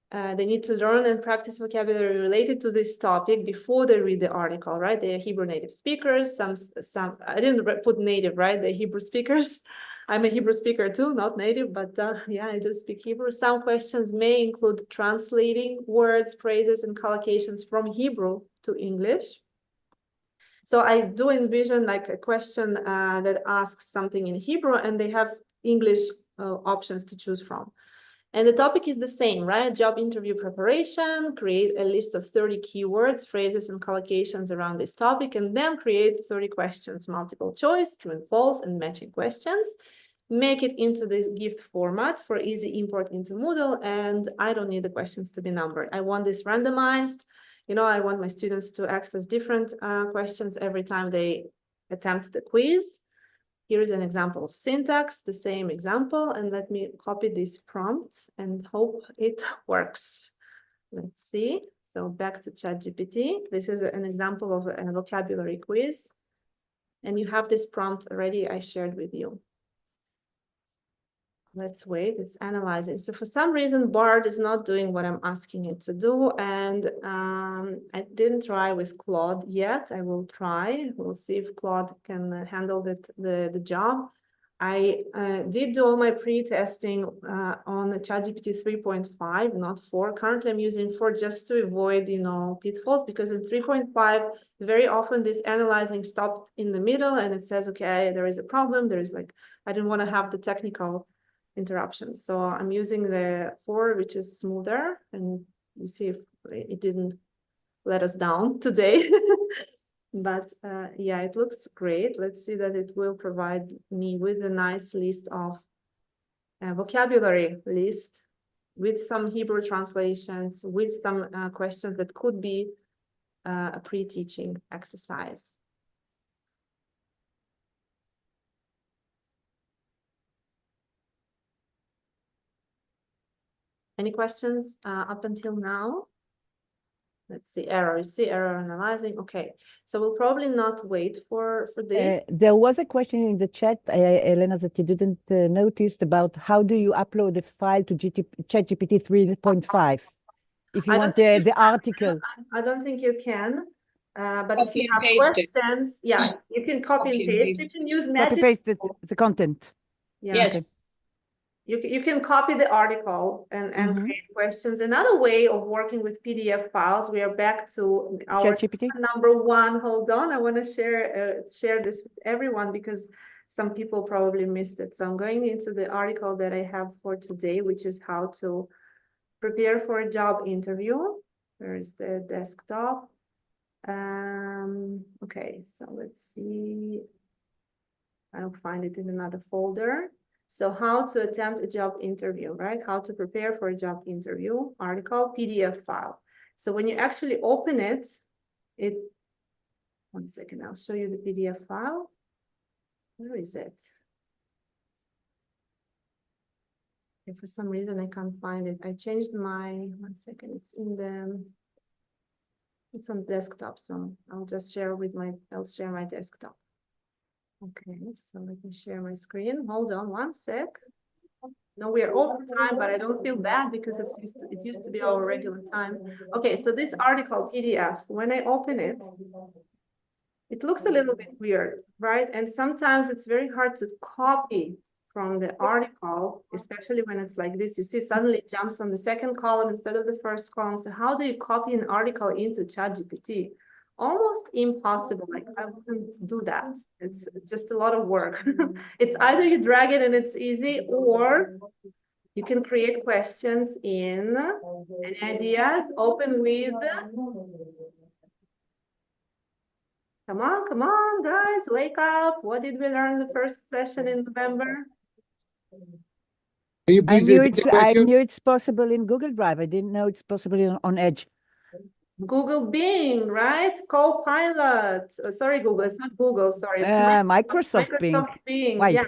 Speaker 1: they need to learn and practice vocabulary related to this topic before they read the article, right? They are Hebrew native speakers. Some I didn't put native, right? They're Hebrew speakers. I'm a Hebrew speaker too, not native, but yeah, I do speak Hebrew. Some questions may include translating words, phrases, and collocations from Hebrew to English. So I do envision like a question that asks something in Hebrew, and they have English options to choose from. And the topic is the same, right? Job interview preparation, create a list of 30 keywords, phrases, and collocations around this topic, and then create 30 questions, multiple choice, true and false, and matching questions. Make it into this gift format for easy import into Moodle, and I don't need the questions to be numbered. I want this randomized. I want my students to access different questions every time they attempt the quiz. Here is an example of syntax, the same example, and let me copy these prompts and hope it works. Let's see. So back to ChatGPT. This is an example of a vocabulary quiz. And you have this prompt already I shared with you. Let's wait, it's analyzing. So for some reason, Bard is not doing what I'm asking it to do. And I didn't try with Claude yet. I will try. We'll see if Claude can handle the job. I did do all my pre-testing on the ChatGPT 3.5, not 4. Currently, I'm using 4 just to avoid, pitfalls, because in 3.5, very often this analyzing stopped in the middle and it says, okay, there is a problem. There is I didn't want to have the technical interruptions. So I'm using the 4, which is smoother, and you see if it didn't let us down today. But yeah, it looks great. Let's see that it will provide me with a nice list of vocabulary list with some Hebrew translations, with some questions that could be a pre-teaching exercise. Any questions up until now? Let's see, error. You see error analyzing. Okay, so we'll probably not wait for this.
Speaker 6: There was a question in the chat, Elena, that you didn't notice about how do you upload a file to ChatGPT 3.5 if you want the article.
Speaker 1: I don't think you can. But if
Speaker 8: Copy
Speaker 1: you
Speaker 8: and
Speaker 1: have
Speaker 8: paste it.
Speaker 1: questions, yeah, you can copy and paste. You can use
Speaker 6: Copy
Speaker 1: magic.
Speaker 6: paste the content.
Speaker 1: Yeah.
Speaker 8: Yes.
Speaker 6: Okay.
Speaker 1: You can copy the article and create questions. Another way of working with PDF files, we are back to our
Speaker 6: ChatGPT.
Speaker 1: number 1. Hold on, I want to share this with everyone because some people probably missed it. So I'm going into the article that I have for today, which is how to prepare for a job interview. Where is the desktop? Okay, so let's see. I'll find it in another folder. So how to attempt a job interview, right? How to prepare for a job interview, article, PDF file. So when you actually open it, one second, I'll show you the PDF file. Where is it? Okay, for some reason I can't find it. I changed my, 1 second, it's in the, it's on desktop, so I'll just share with my, I'll share my desktop. Okay, so let me share my screen. Hold on 1 sec. No, we are over time, but I don't feel bad because it used to be our regular time. Okay, so this article PDF, when I open it, it looks a little bit weird, right? And sometimes it's very hard to copy from the article, especially when it's like this. You see, suddenly it jumps on the second column instead of the first column. So how do you copy an article into ChatGPT? Almost impossible. Like I wouldn't do that. It's just a lot of work. It's either you drag it and it's easy, or you can create questions in any ideas. Open with. Come on, guys, wake up. What did we learn the first session in November?
Speaker 2: Can you
Speaker 6: I
Speaker 2: please
Speaker 6: knew
Speaker 2: repeat the
Speaker 6: I
Speaker 2: question?
Speaker 6: knew it's possible in Google Drive. I didn't know it's possible on Edge.
Speaker 1: Google Bing, right? Copilot. Sorry, Google. It's not Google. Sorry, it's
Speaker 6: Microsoft Bing.
Speaker 1: Bing.
Speaker 6: Why?
Speaker 1: Yeah.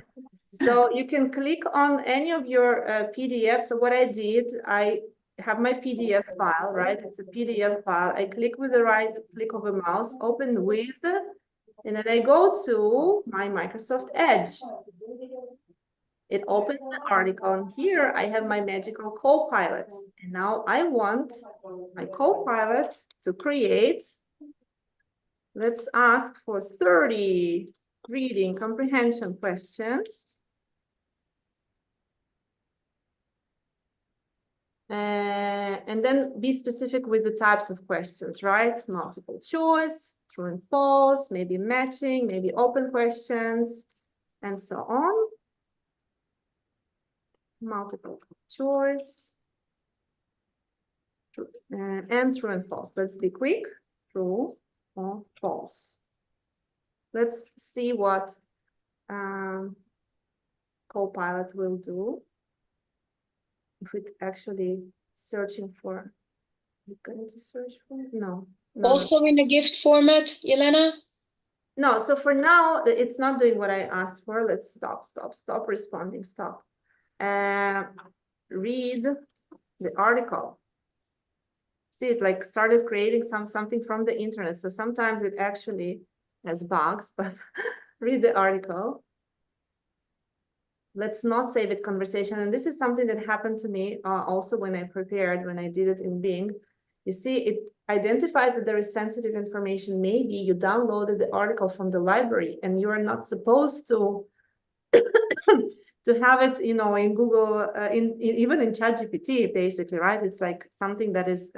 Speaker 1: So you can click on any of your PDFs. So what I did, I have my PDF file, right? It's a PDF file. I click with the right click of a mouse, open with, and then I go to my Microsoft Edge. It opens the article, and here I have my magical Copilot. And now I want my Copilot to create, let's ask for 30 reading comprehension questions. And then be specific with the types of questions, right? Multiple choice, true and false, maybe matching, maybe open questions, and so on. Multiple choice, true, and true and false. Let's be quick. True or false. Let's see what Copilot will do. If it actually searching for, is it going to search for? No.
Speaker 8: Also in a gift format, Yelena?
Speaker 1: No, so for now, it's not doing what I asked for. Let's stop responding, stop. Read the article. See, it like started creating something from the internet. So sometimes it actually has bugs, but read the article. Let's not save it conversation. And this is something that happened to me also when I did it in Bing. You see, it identifies that there is sensitive information. Maybe you downloaded the article from the library and you are not supposed to to have it, you know, in Google, even in ChatGPT, basically, right? It's like something that is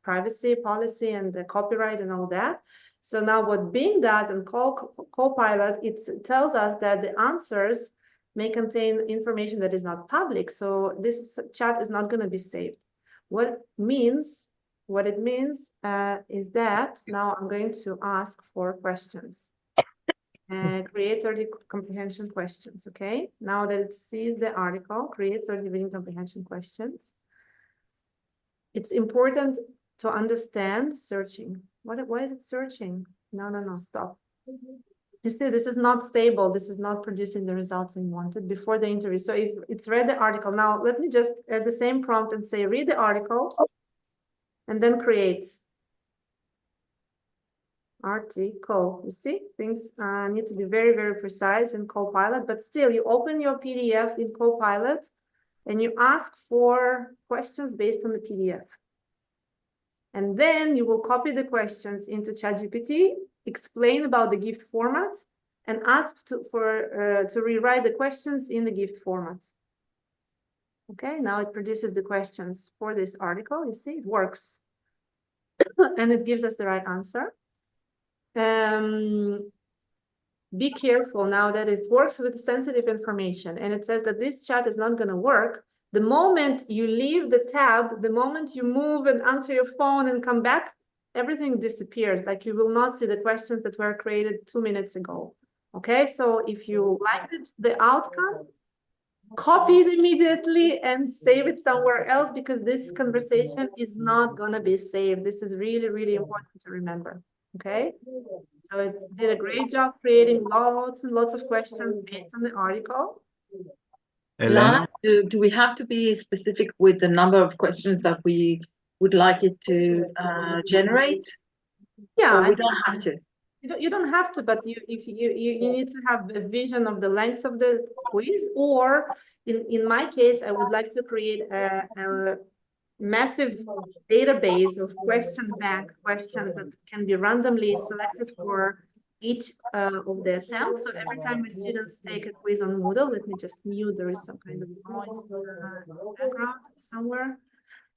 Speaker 1: privacy policy and the copyright and all that. So now what Bing does and Copilot, it tells us that the answers may contain information that is not public. So this chat is not going to be saved. What it means is that now I'm going to ask for questions. Create 30 comprehension questions, okay? Now that it sees the article, create 30 reading comprehension questions. It's important to understand searching. Why is it searching? No, stop. You see, this is not stable. This is not producing the results I wanted before the interview. So if it's read the article, now let me just add the same prompt and say, read the article and then create article. You see, things need to be very, very precise in Copilot, but still you open your PDF in Copilot and you ask for questions based on the PDF. And then you will copy the questions into ChatGPT, explain about the gift format, and ask to rewrite the questions in the gift format. Okay, now it produces the questions for this article. You see, it works. And it gives us the right answer. Be careful now that it works with sensitive information, and it says that this chat is not going to work. The moment you leave the tab, the moment you move and answer your phone and come back, everything disappears. Like you will not see the questions that were created 2 minutes ago. Okay, so if you liked the outcome, copy it immediately and save it somewhere else, because this conversation is not going to be saved. This is really, really important to remember. Okay, so it did a great job creating lots and lots of questions based on the article.
Speaker 3: Elena?
Speaker 10: do we have to be specific with the number of questions that we would like it to generate?
Speaker 1: Yeah,
Speaker 10: Or
Speaker 1: I
Speaker 10: we
Speaker 1: think
Speaker 10: don't have to?
Speaker 1: you don't have to, but you need to have a vision of the length of the quiz, or in my case, I would like to create a massive database of question bank questions that can be randomly selected for each of the attempts. So every time my students take a quiz on Moodle, let me just mute, there is some kind of noise in the background somewhere.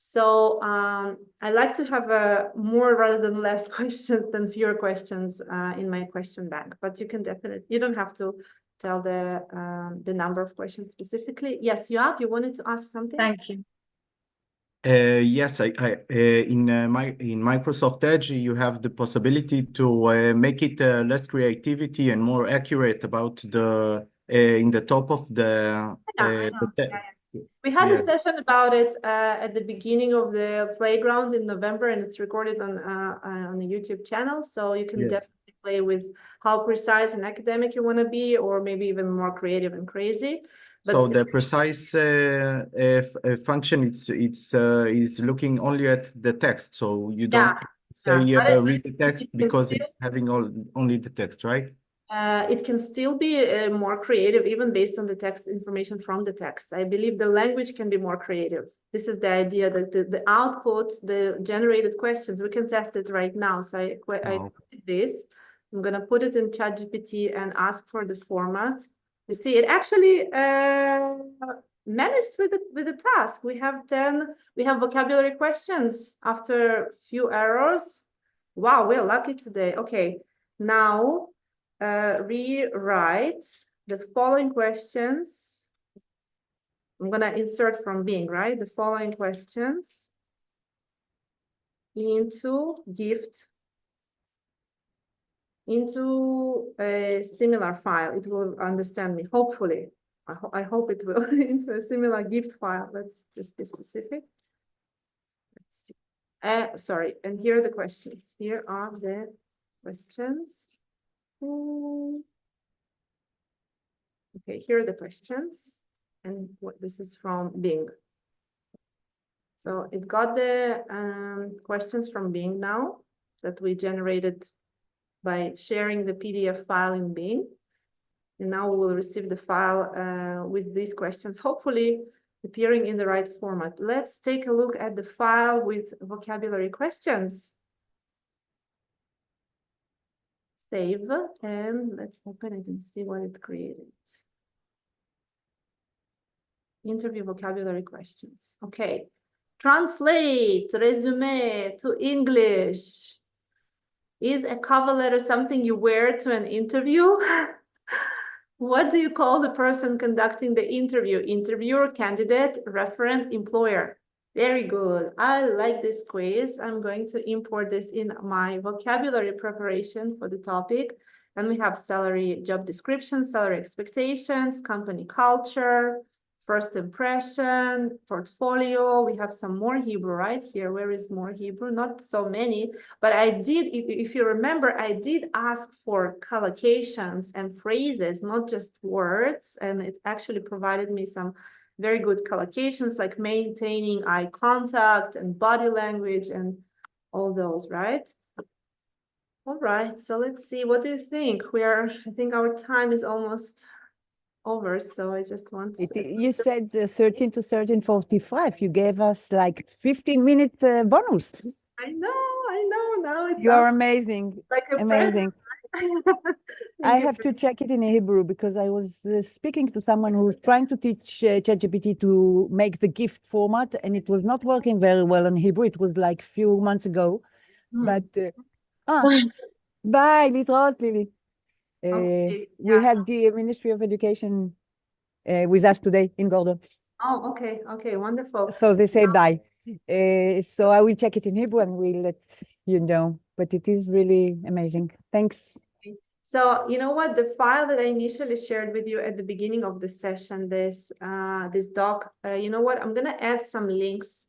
Speaker 1: So I like to have more rather than less questions than fewer questions in my question bank, but you can definitely, you don't have to tell the number of questions specifically. Yes, Yoav, you wanted to ask something?
Speaker 10: Thank you.
Speaker 11: Yes, in Microsoft Edge, you have the possibility to make it less creativity and more accurate about the in the top of the
Speaker 1: I know. We had a session about it at the beginning of the playground in November, and it's recorded on the YouTube channel. So you can definitely play with how precise and academic you want to be, or maybe even more creative and crazy. But
Speaker 11: so the precise function is looking only at the text, so you don't say read the text because it's having only the text, right?
Speaker 1: It can still be more creative, even based on the text information from the text. I believe the language can be more creative. This is the idea that the output, the generated questions, we can test it right now. So I did this. I'm going to put it in ChatGPT and ask for the format. You see, it actually managed with the task. We have vocabulary questions after a few errors. Wow, we're lucky today. Okay, now rewrite the following questions. I'm going to insert from Bing, right? The following questions into gift, into a similar file. It will understand me, hopefully. I hope it will, into a similar gift file. Let's just be specific. Let's see. Sorry, and here are the questions. Here are the questions. Okay, here are the questions, and what this is from Bing. So it got the questions from Bing now that we generated by sharing the PDF file in Bing. And now we will receive the file with these questions, hopefully appearing in the right format. Let's take a look at the file with vocabulary questions. Save, and let's open it and see what it created. Interview vocabulary questions. Okay. Translate resume to English. Is a cover letter something you wear to an interview? What do you call the person conducting the interview? Interviewer, candidate, referent, employer. Very good. I like this quiz. I'm going to import this in my vocabulary preparation for the topic. And we have salary, job description, salary expectations, company culture, first impression, portfolio. We have some more Hebrew right here. Where is more Hebrew? Not so many, but I did, if you remember, I did ask for collocations and phrases, not just words. And it actually provided me some very good collocations, like maintaining eye contact and body language and all those, right? All right, so let's see, what do you think? I think our time is almost over, so I just want to...
Speaker 6: You said 13 to 13:45. You gave us like 15-minute bonus.
Speaker 1: I know, now it's...
Speaker 6: You are amazing,
Speaker 1: like
Speaker 6: amazing. I have to check it in Hebrew because I was speaking to someone who was trying to teach ChatGPT to make the gift format, and it was not working very well in Hebrew. It was like a few months ago, but bye, להתראות, Lily. We had the Ministry of Education with us today in Gordon.
Speaker 1: Oh, okay, wonderful.
Speaker 6: So they say bye. So I will check it in Hebrew and we'll let you know. But it is really amazing. Thanks.
Speaker 1: So you know what? The file that I initially shared with you at the beginning of the session, this doc, you know what? I'm gonna add some links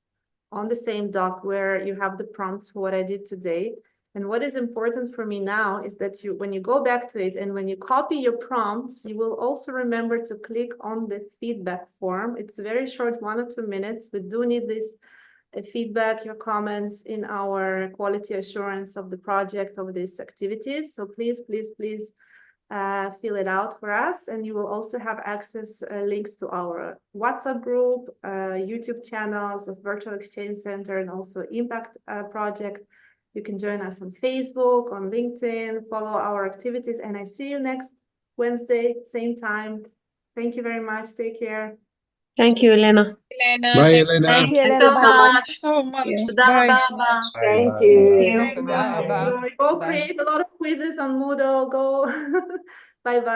Speaker 1: on the same doc where you have the prompts for what I did today. And what is important for me now is that when you go back to it and when you copy your prompts, you will also remember to click on the feedback form. It's very short, 1 or 2 minutes. We do need this feedback, your comments in our quality assurance of the project, of these activities. So please, please, please fill it out for us. And you will also have access links to our WhatsApp group, YouTube channels of Virtual Exchange Center, and also Impact Project. You can join us on Facebook, on LinkedIn, follow our activities, and I see you next Wednesday, same time. Thank you very much. Take care.
Speaker 10: Thank you, Elena.
Speaker 8: Elena,
Speaker 2: Bye,
Speaker 8: thank
Speaker 2: Elena.
Speaker 6: Thank you,
Speaker 10: Thank
Speaker 6: Elena.
Speaker 10: you so
Speaker 6: Bye.
Speaker 10: much.
Speaker 8: so much.
Speaker 10: תודה
Speaker 8: Bye.
Speaker 10: רבה.
Speaker 4: Thank you.
Speaker 10: Thank you.
Speaker 8: Bye.
Speaker 1: Go create a lot of quizzes on Moodle. Go. Bye bye.